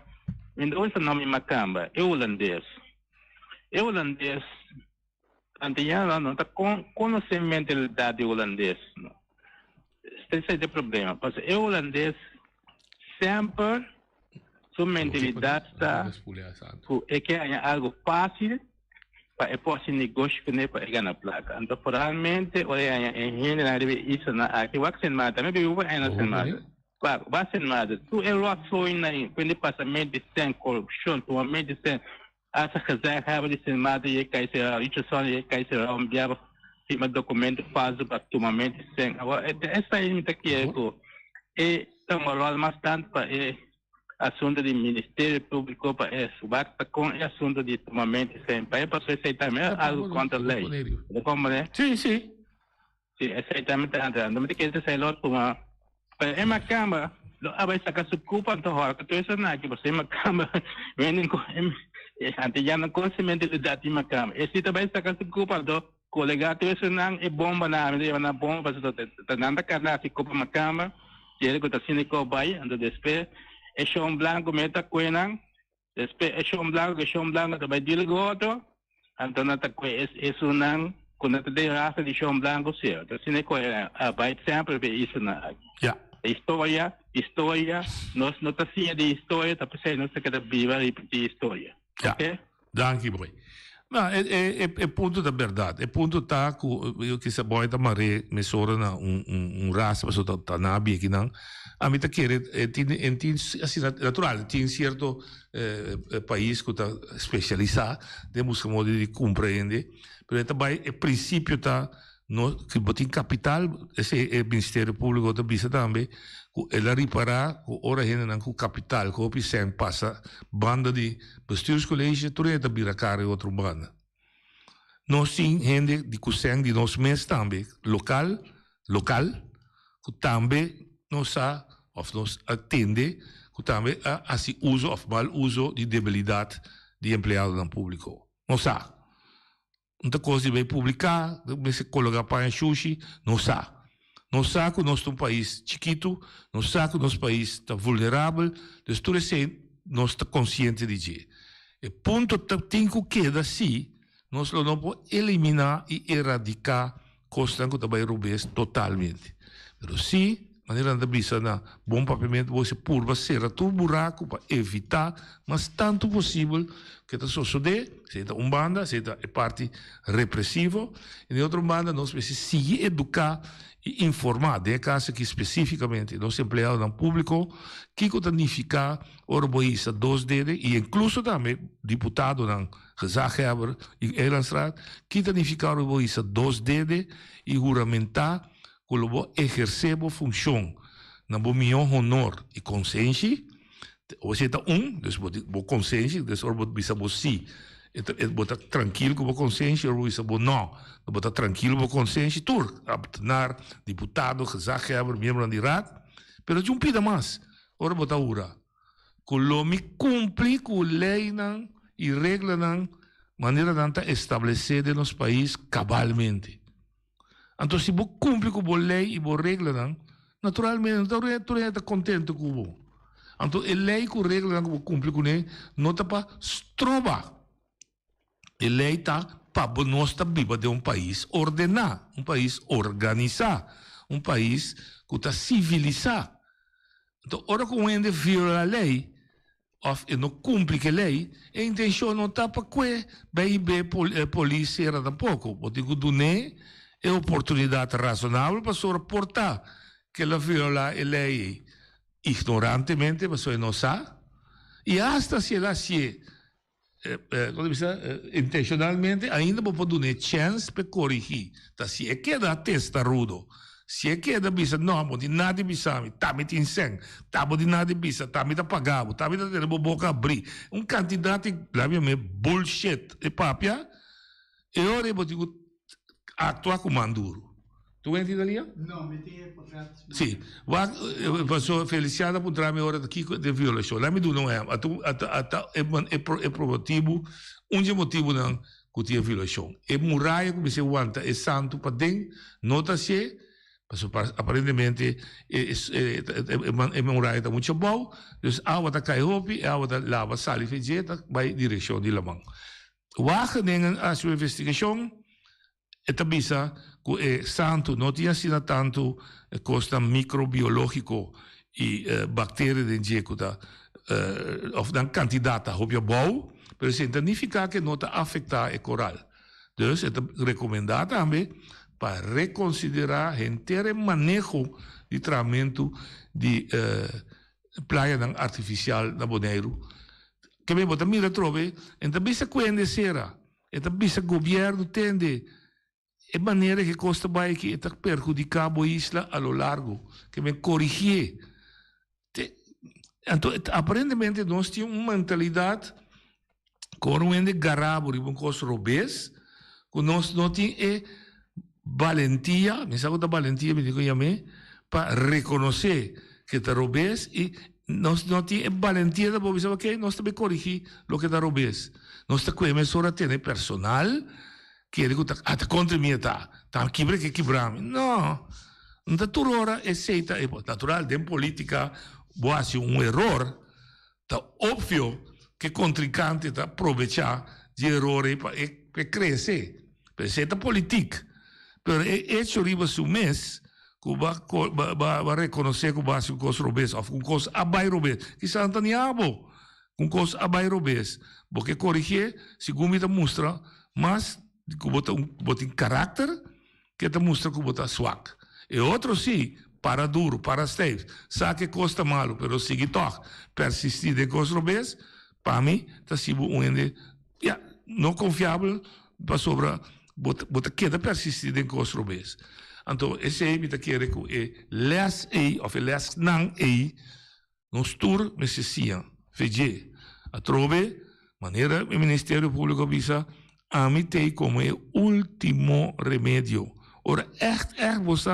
ainda hoje não me macamba holandês antiga não tá com conhecimento mentalidade holandês esse é o problema porque holandês sempre sua mentalidade está é que é algo fácil para fazer negócio para ganhar placa. Então, provavelmente, olha, em general, isso na aqui vai ser nada, mas eu vou ainda ser nada. Claro, vai ser nada. Tu é lá só em quando passa medicina, corrupção, tu a medicina, essa coisa acaba de ser nada e cai ser isso só e cai ser enviar cima documento falso para tomar medicina. Agora, essa aí me tá aqui é tão valor mais tanto para assunto do Ministério Público para isso, basta com o assunto de tomamento sempre, para aceitar mesmo algo contra a lei. Como é? Sim. Sim, aceitamento andando. Não me quer dizer lá para é uma câmara, abay sa kasukupan to hora ka tuesa na ki basta makama wenin ko ante yan ang konsemente de dati makama esi tabay sa kasukupan to kolega tuesa nang bomba na ame na bomba sa tananda kana si ko makama tiere ko tasini ko bay ando despe chão blanco meta kuenang despe chão blanco tabay dilgoto ando na takwe esunang quando te raça de chão blanco seu tasini ko abay sempre be isuna História, nós não tá assim de história, tá pensando nós quer viver repetir história. Ok? Danke, boy. Não, é ponto da verdade. É ponto tá com eu que se boy tá mare mesora na raça para so tá na bi aqui não. A mim tá querer tem assim natural, tem certo país que tá especializado, temos que modo de compreender, pero também é princípio tá no que botin capital esse é Ministério Público da bisa também ela reparar o hora hena nan ku capital ko pi sem passa banda de bestuurscollege toreta biracare outro banda nós sim gente de kuseng de nós mes também local que também nós atende que também assim uso ou mal uso de debilidade de empregado no público nós muita coisa vai publicar, vai colocar para sushi, não sabe. Não sabe que nós somos um país chiquito, não sabe que nosso país está vulnerável, então tudo isso nós estamos conscientes de isso. E ponto tem que queda assim, nós não podemos eliminar e erradicar coisas que também roubes totalmente. Mas sim, maneira de bisa na bom papamento você purva serra todo buraco para evitar, mas tanto possível que está suceder, seja banda, seja parte repressiva, e de outra banda nós precisamos seguir educar e informar, de caso que especificamente nós empregados no público, que significa orboísa 2 dedos, e incluso também deputado na gezagheber e Elanstraat, que significa orboísa 2 dedos e juramentar que lo exercer a função na minha honor e consciência, ou seja, dus bo consciência, dus orbo bisa bo si, bota tranquilo com a consciência, orbo bisa bo não, bota tranquilo com a consciência, tur, abtenar, deputado, gezagheber, membro de raad, pero de pida mais, orbo bota ura, que lo me cumpre com lei nan e regra nan, maneira danta estabelecer de nos país cabalmente. Então, se você cumpre com a lei e a regra, naturalmente, você está contente com o Então, a lei com a regra que você cumpre com ele, não está para estrobar. A lei está para nós viver de um país ordenado, um país organizado, um país que está civilizado. Então, hora que você viola a lei, ou não cumpre a lei, a intenção não está para que a polícia era tampouco. Porque o é oportunidade razonável para suportar que ela viola a lei ignorantemente, mas não sabe. E hasta se ela se intencionalmente, ainda pode dar chance para corrigir. Então, se é que dá testa rudo, se é que dá bisa, não, pode nada bisa, tá me tem sangue, tá pode nada bisa, tá me tá pagado, tá me tá tendo boca abrir. Candidato, lá mesmo, bullshit, e papia, e ora eu vou actuar como Manduro. Tu entende ali? Não, me tinha portato. Sim. Eu sou feliciada por trazer hora aqui de violação. Lá me do não é. É provativo, motivo não que tinha violação. É muralha que você aguenta, é santo para dentro, nota-se, aparentemente, é muralha está muito bom, então a água está caindo, a água está lava, sal e fedeta, vai direção de lamang. Wagen dingen a sua investigação, bisa que santo não tinha sido tanto costa microbiológico e bactérias de jecuta of dan candidata hopje bouw, pero significa que não está afetar o coral. Dus é recomendado também para reconsiderar o inteiro manejo de tratamento de praia artificial na Bonaire. Que me bota mira trove, então bisa quando será, então bisa governo tende é maneira que costa vai que está perjudicar a isla a lo largo, que me corrigir. Então, aparentemente nós temos uma mentalidade como um de garabo, um coisa robês, que nós não temos valentia, me sabe da valentia, me digo para reconhecer que te robes e nós não tem valentia da boa, ok, nós também corrigir o que te robes. Nós te coeme só ter personal que ele te contra mim tá quebra que quebrar. Não. Não tu ora aceita, é natural, em política, boa erro, tá óbvio que contrincante tá aproveitar de erro e crescer. Per aceita política. Pero hecho riba su mês, que vai reconhecer que vai ser um coisa robês, ou um coisa abai robês. Que se antaniabo, um coisa abai robês. Porque corrigir, segundo me mostra, mas que botar caráter, que te mostra que botar swag. E outro sim, para duro, para steve. Sabe que custa malo, pero sigue toch. Persistir em coisa robês, para mim, está sendo não confiável, para sobra, bota queda persistir em coisa robês. Então, esse aí me está querendo que les aí, ou les não aí, nos tur necessiam, veja, a trove, maneira o Ministério Público visa, a mim tem como último remédio. Ora, echt, você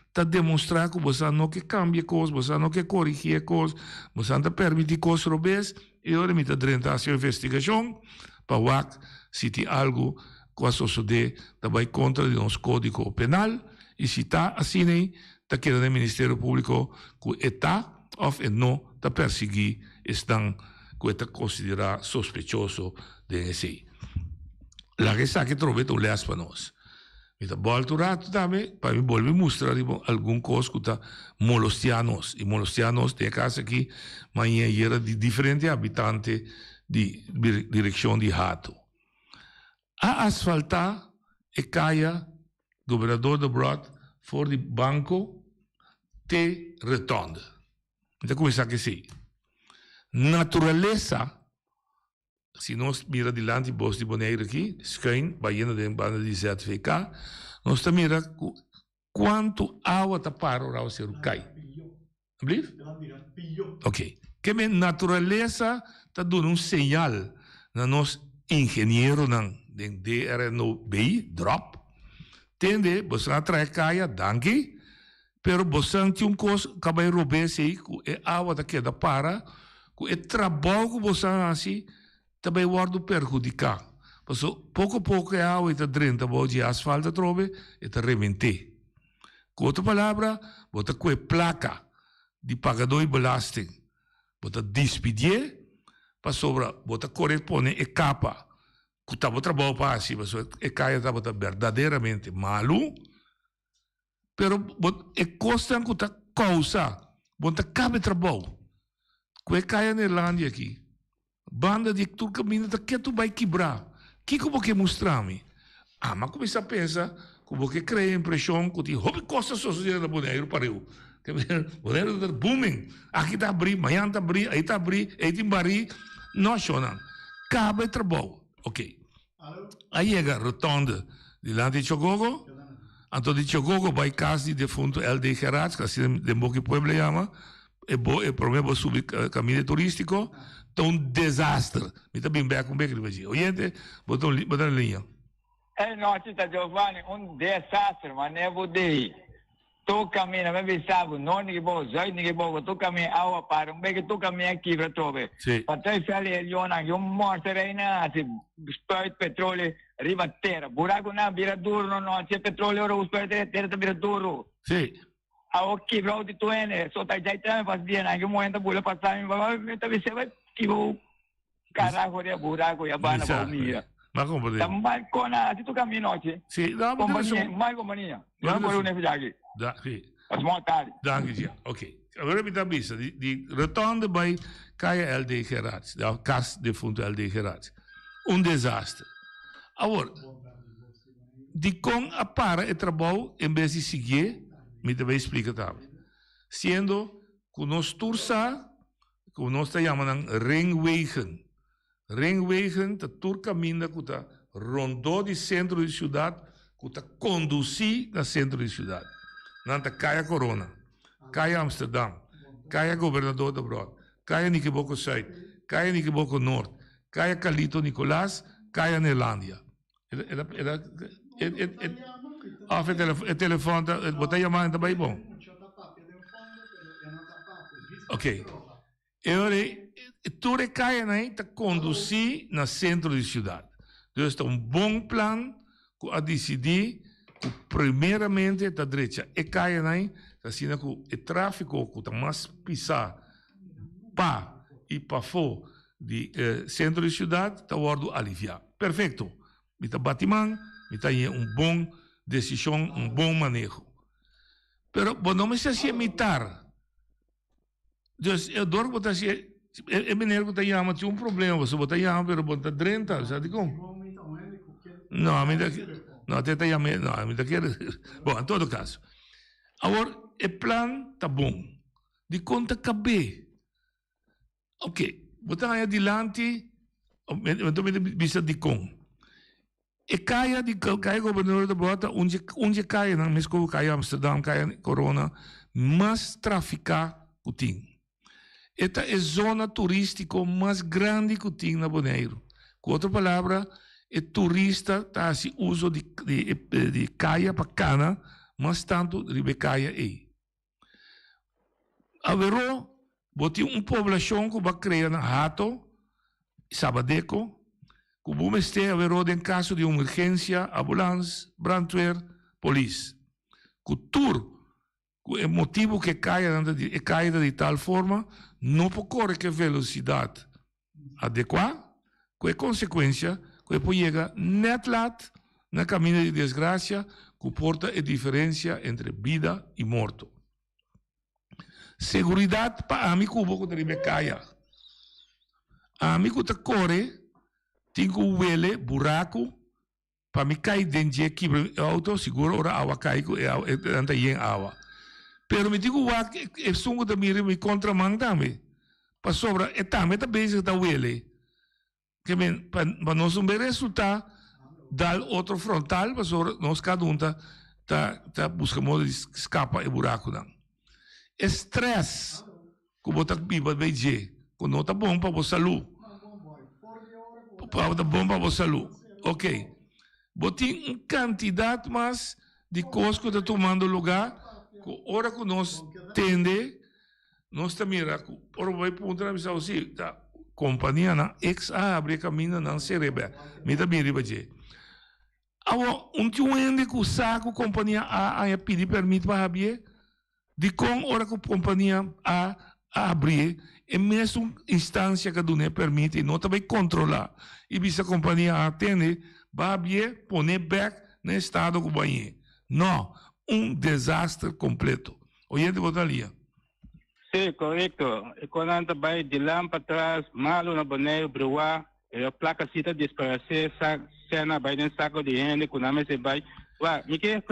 está demonstrar que você não quer cambiar coisas, você não quer corrigir coisas, você não permite coisas robês, e agora me está dentro da investigação, para ver se tem algo que vai suceder, vai contra o nosso Código Penal, e se está assim, está querendo o Ministério Público que está ou não está perseguir, estão que está considerado sospechoso de esse. La que está que trove tu leas para nós. Então, volto rato também, para me volver mostrar algum coisa que está molostianos. E molostianos, tem casa aqui, mas era de diferentes habitantes de direção de rato. A asfaltar e caia governador de Brod voor die banco te rotonde. Então, começar que sim. Natureza, se nós mira dilante bos de Bonaire aqui, schuin, baiana de banda de ZVK, nós também mira quanto água está para o ser o cai. Blief? Ok. Que a natureza está dando sinal na nós engenheiro de DRNOB, drop, tende, você atrai caia, danke, pero você tem coisa que vai roubar se é água da queda para, que é trabalho que você assim, também vai perjudicar. Porque pouco a pouco a água está dentro de asfalto trove e está remente. Com outra palavra, você com a placa de pagador de belasting, você despedir, para sobra, você corresponde a capa, que estava trabalho para assim, mas a caia estava verdadeiramente malo, pero é costa que está causa, você cabe trabalho. Com a caia na Irlanda aqui, banda de tu caminho, que tu vai quebrar. Que como que mostrar-me? Ah, mas começa a pensar, como que cria a impressão que tem hobby costa social da Bonaire para eu. Bonaire está booming. Aqui está abrir, amanhã está abrir, aí está abrir, aí tem barri. Não chonam. Cabe trabalho. Ok. Aí chega a rotonda de lá de Chogogo. Então de Chogogo vai casa de defunto LD Gerards, que assim de Boque Pueblo chama. É problema subir caminho turístico. Então, um desastre. Me está bem com o beco de vazio. Oyente, botou linha. É, noite, Giovanni, um desastre, mas não é você. Tu caminha, mas sabe, não ninguém bom, ninguém bom, tu caminha, água para, beco tu caminha aqui para trobe. Sim. Para ter feliz, eu morto aí na, se spurt petróleo, riba terra, buraco na vira duro, não, se petróleo, o spurt terra vira duro. Sim. Ao quebrar de tuene, só tá já também faz dia, não, que momento bula passar, mas talvez você vai que o carajo de buraco e a bana comia. Mas como pode? Também com a se tu caminho noite. Sim, dá uma companhia, mais companhia. Não por um nível aqui. Dá, sim. As montadas. Danke já. Ok. Agora me dá vista de retorno by Caia LD Gerards, da casa de fundo LD Gerards. Desastre. Agora, de com a para e trabalho em vez de seguir, me deve explicar também. Sendo que nós tursa que nós chamamos ringwegen. Ringwegen, de tur caminho que está rondou do centro da cidade, que está conduzir ao centro da cidade. Não está Caia Corona, Caia Amsterdam, Caia Governador de Brod, Caia Niqueboco Zuid, Caia Niqueboco Norte, Caia Calito Nicolás, Caia Nelândia. O telefone, botar chamada também bom. Ok. E ora, tu recai aí a conduzir no centro da cidade. Então, é um bom plano a decidir que, primeiramente, a direita e cai aí, assim que o tráfico que está mais pisar para e para fora do centro da cidade está aliviar. Perfeito. Está batimão, está aí bom decisão, bom manejo. Pero, não me se imitar. Então, eu dou que você é menino que está tinha problema, você está chamando, pero você está 30, sabe como? Não, a mim não, até está chamando, não, a mim está querendo. Bom, em todo caso. Agora, o plano está bom. De conta caber. Ok, você aí adiante, eu estou vista de com. E caia governador da bota, onde caia, na mesma caia Amsterdam, caia Corona, mas traficar o tim. Esta é a zona turística mais grande que tem na Bonaire. Com outra palavra, o turista está se uso de caia para cana, mas tanto de caia aí. Haverá uma população que vai criar na Hato, Sabadeco, que vai estar haverá em caso de emergência, ambulância, brandweer, polícia. Que o motivo que caia de tal forma, não pode correr velocidade adequada, com a consequência que pode chegar net lat na caminho de desgraça, que porta a diferença entre vida e morto. Seguridade para mim que o pouco de caia. A mim que corre, tem que o buraco, para me cair dentro de auto, seguro, ora água cai, e anda em água. Pero me digo que é sungo da me contramão também. Para sobra, é também tá bem que tá ele. Que men para nós um bem resultado, dar outro frontal, para sobra nós cada um tá buscando escapa e buraco não. Estresse, que botar biba bem que não tá bom para a saúde. Tá bom para a saúde. Ok. Botem uma quantidade mais de coisas que está tomando lugar. Ora que nós tende, nós também, ora vai ponto na visão assim, a companhia na abre caminho na cerebro, me também riba de. Agora, ende que o saco companhia a pedir permito para abrir, de com ora que a companhia a abrir, é mesmo instância que não permite, e não também controlar, e bisa companhia atende, vai abrir, poner back no estado que vai. Não. Desastre completo. Oyente, botalia. Sim, correto. E quando a gente vai de lá para trás, malo na Bonaire, Brua, a placa cita disparecer, cena vai no saco de gente, quando a gente vai, me quer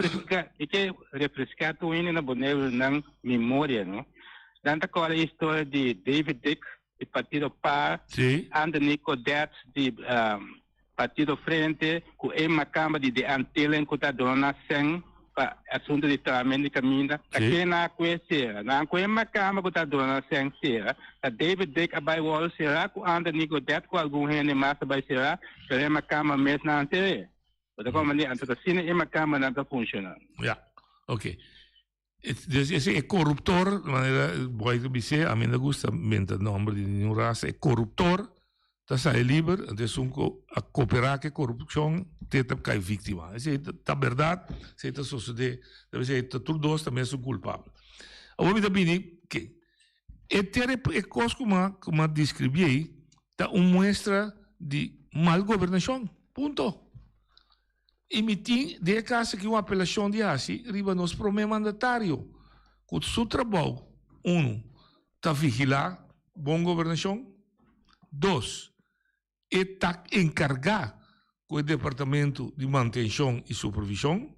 refrescar tu indo na Bonaire na memória, não? Danta agora a história de David Dick, de Partido Par, Anthony Codet, de Partido Frente, com Emma Câmara de Antillen, que está dona sem assunto de tratamento de caminho, aqui na conhecer, na conhecer cama que está dona sem ser, a David Dick vai wall será com Anthony Codet com algum rende massa vai será, para uma cama mês na anterior. Então como ali antes assim uma cama não está funcionando. Yeah, ok. Esse é corruptor, de maneira boa que dizer, a mim não gosta mente nome de nenhuma raça, é corruptor. Tá sai livre, então a cooperar com a corrupção, tenta cair vítima. Isso é verdade, isso é suceder, deve ser todos também são culpados. Agora me também que é coisa como descrevi aí, tá mostra de mal governação, ponto. E me tem de casa que uma apelação de assim, riba nos promete mandatário, com o seu trabalho, tá vigilar boa governação, 2, está encarregado com o Departamento de Manutenção e Supervisão.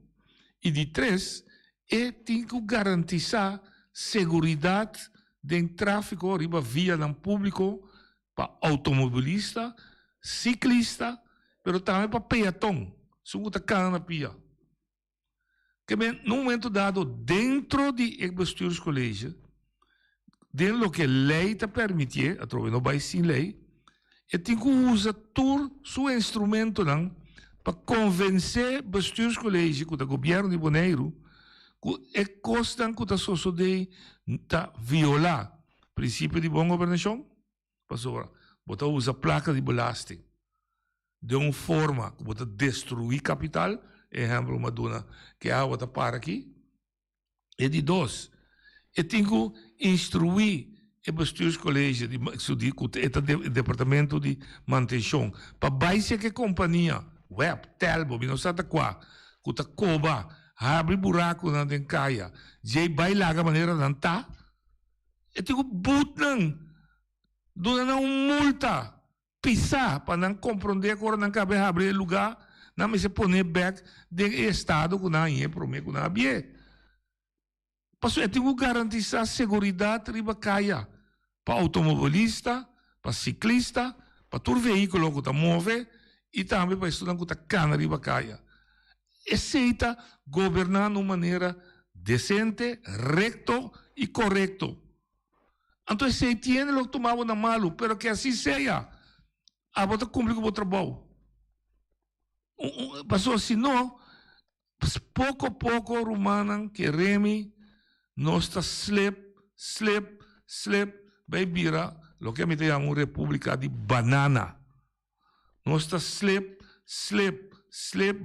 E de 3, tem que garantizar segurança do tráfego riba via no público para automobilista, ciclista, mas também para peatão. São que está na pia. Que no momento dado, dentro de dos colégios, dentro do que a lei está permitindo, através não vai sem lei, e tem que usar todo o seu instrumento para convencer os colégios do governo de Bonaire que é coisa que está sucedendo, está violar princípio de boa governação? Pastor, você usa placa de belasting de uma forma que você destruir capital, exemplo, uma dona que a água para aqui, e de dois, eu tenho que instruir o bestuurs colégio de departamento de manutenção para baixar que companhia web telbo não sabe qual que tá coba abre buraco na dencaia já vai lá a maneira não tá eu tenho butnan dona uma multa pisar para não compreender agora não cabe abrir lugar não me se poner back de estado que não é prometo não habia eu tenho que garantir a segurança riba caia para automobilista, para ciclista, para todo veículo que está move e também para estudante que está cana riba caia. Aceita governar de uma maneira decente, recto e correto. Então, se tem o que tomava na malo, pero que assim seja, a você cumprir com o trabalho. Passou assim, não, pouco a pouco, Romana, que remi, nós está slip, vai virar o que a gente chama uma república de banana. Nós está slip,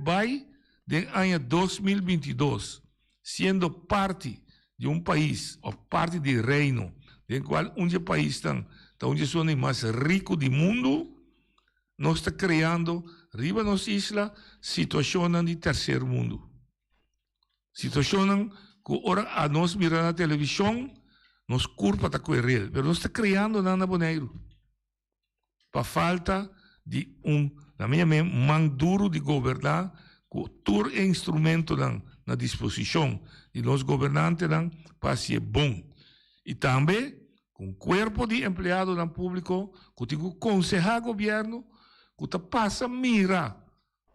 vai de ano 2022, sendo parte de um país, ou parte de reino, em qual um país está onde são os mais ricos do mundo, nós está criando, riba nossa isla, situação de terceiro mundo. Situação que ora a nós mirar na televisão, nos curva está correndo, mas nós está criando nada boneiro. Para falta de na minha mente, mão duro de governar, com todo instrumento na disposição de nós governantes para ser bom. E também, com corpo de empregado no público, que tem que aconselhar o governo, que passa a mirar.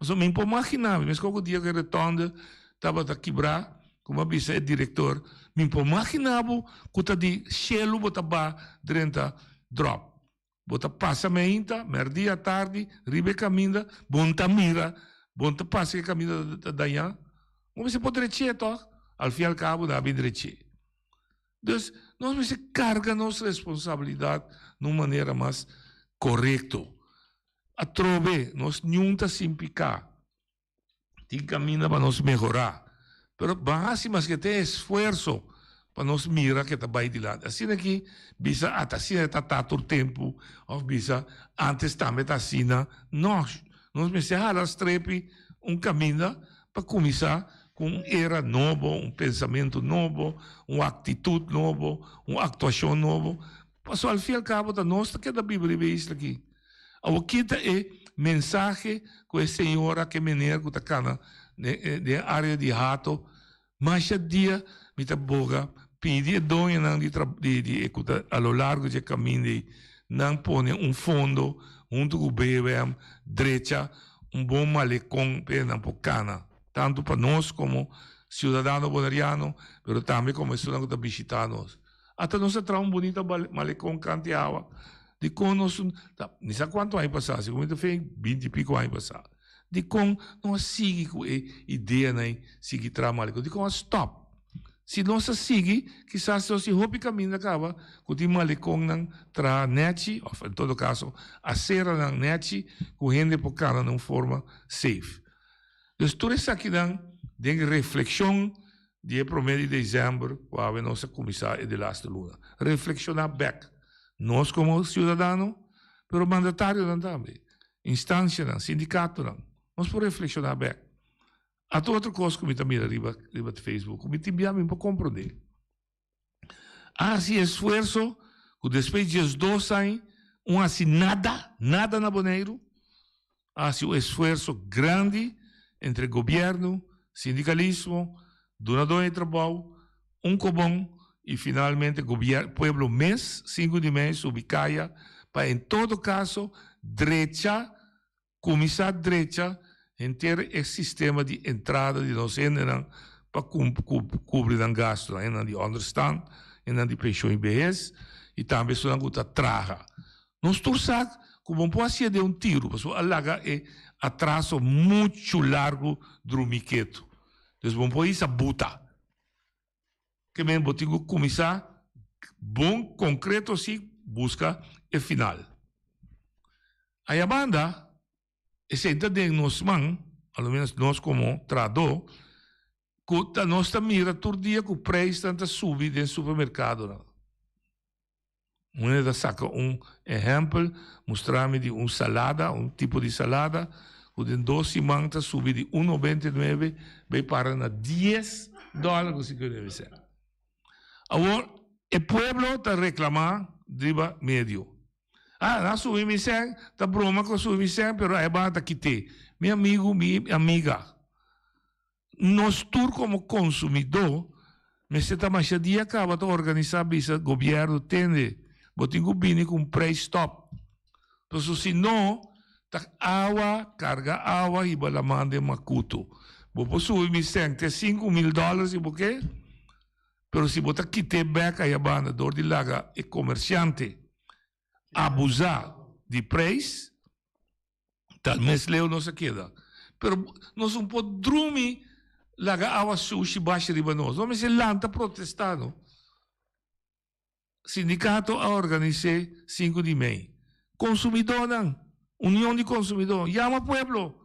Eu me imaginar, mas qualquer dia que retorna, estava a quebrar, como a vice diretor, me imaginava que está de chelo botava dentro drop. Bota passa meinta, merdi à tarde, ribe caminha, bonta mira, bonta passa que caminha daí. Como se pode dizer, ao fim e ao cabo, dá bem direito. Então, nós precisamos carregar nossa responsabilidade de uma maneira mais correta. A trove, nós não está sem picar. Tem caminho para nós melhorar. Pero basta mas que tem esforço para nós mirar que está bem de lado. Assim aqui, bisa até assim está todo tempo, ou bisa antes também está assim, nós precisamos trepe caminho para começar com era novo, pensamento novo, uma atitude novo, uma atuação novo. Passou ao fim e ao cabo da nossa que da Bíblia isso aqui. O que é mensagem com a senhora que menina que está na área de rato, mas a dia me tá boga pedir dona não de a lo largo do caminho não põe fundo junto com o BBM direita bom malecão para Pocana tanto para nós como cidadão bonariano, mas também como estudante que está visitando nós. Até nós traz bonito malecão canteava de com nós não sei quanto anos passados, como fez 20 e pico anos passados. De como nós seguimos com a ideia, né? Seguir trabalho. De como stop. Se nós seguimos, quizás se roupa caminho acaba, com o malecão não tra net, ou em todo caso, a cera não net, com gente por cara não forma safe. Então, tudo isso aqui tem reflexão de 1º de dezembro, quando nós começar de last luna. Reflexionar back. Nós como cidadãos, pero mandatário também. Instância, sindicato, nós podemos reflexionar bem. A outra coisa que me também arriba do Facebook, me também para compreender. Há esse esforço, que depois de 2 anos, assim nada na Boneiro, há um esforço grande entre governo, sindicalismo, donador de trabalho, cobão, e finalmente o povo mês, 5 de mês, ubicaia, para em todo caso, direita, começar direita, em ter esse sistema de entrada de nós para cobrir o gasto, de understand, de pensão IBS, e também se não traga. Nós torçamos que não pode ser de tiro, porque a laga é atraso muito largo do miqueto. Então, não pode ser buta. Que mesmo tem que começar bom concreto sí busca el final. Aí a banda, senta de nos man, ao menos nós como trado, que nós mira todo dia que o preço tanta sube no supermercado. Uma saca exemplo, mostrar-me de salada, tipo de salada, que em 12 semanas sube de 1,99 vai para na $10, se deve ser. Agora, o povo está reclamando de medio. Não subi mi sen, tá broma que eu subi mi sen, pero é bata que te. Meu amigo, minha amiga, nós todos como consumidor, mas se tá mais dia acaba de organizar bisa governo tende, botinho bini com preço stop. Então se não, tá água, carga água e bala mande macuto. Vou subir mi sen, te $5,000 e porque, pero se botar quite back aí a banda, dor de laga e comerciante abusar de preço, talvez leu não se queda. Pero nós não podemos dormir, laga água sushi baixa riba nós. Mas se lanta protestando. Sindicato a organizar 5 de maio. Consumidor não. União de consumidor. Llama pueblo.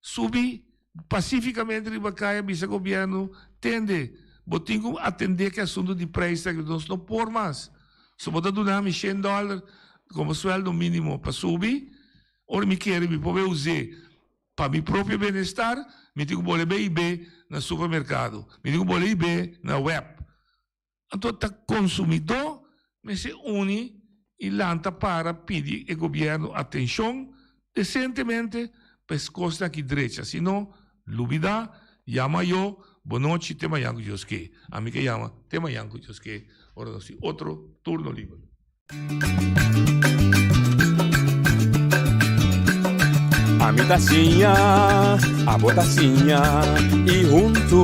Subi pacificamente riba caia, bisa governo, tende. Botinho atender que assunto de preço, que nós não por mais. Se você donar $100 como sueldo mínimo para subir, ou me quer me poder usar para meu próprio bem-estar, me digo que vou ir no supermercado, me digo que vou ir na web. Então, o consumidor se une e lanta para pedir ao governo atenção decentemente para as coisas aqui direitas. Se não, dúvida, chama eu, boa noite, tema yango Josué. A mim que chama, tema yango Josué. Ora sì, otro turno libero. A mi tacinha, a botacinha e junto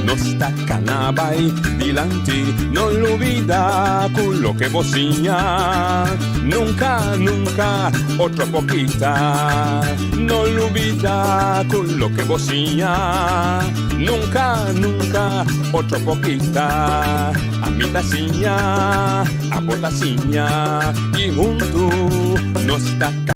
nos tacanabay dilante, non olvida con lo que bocinha. Nunca, nunca, otra poquita, non olvida con lo que bocinha. Nunca, nunca, otra poquita. A mi tacinha, a botacinha e junto nos tacanabay.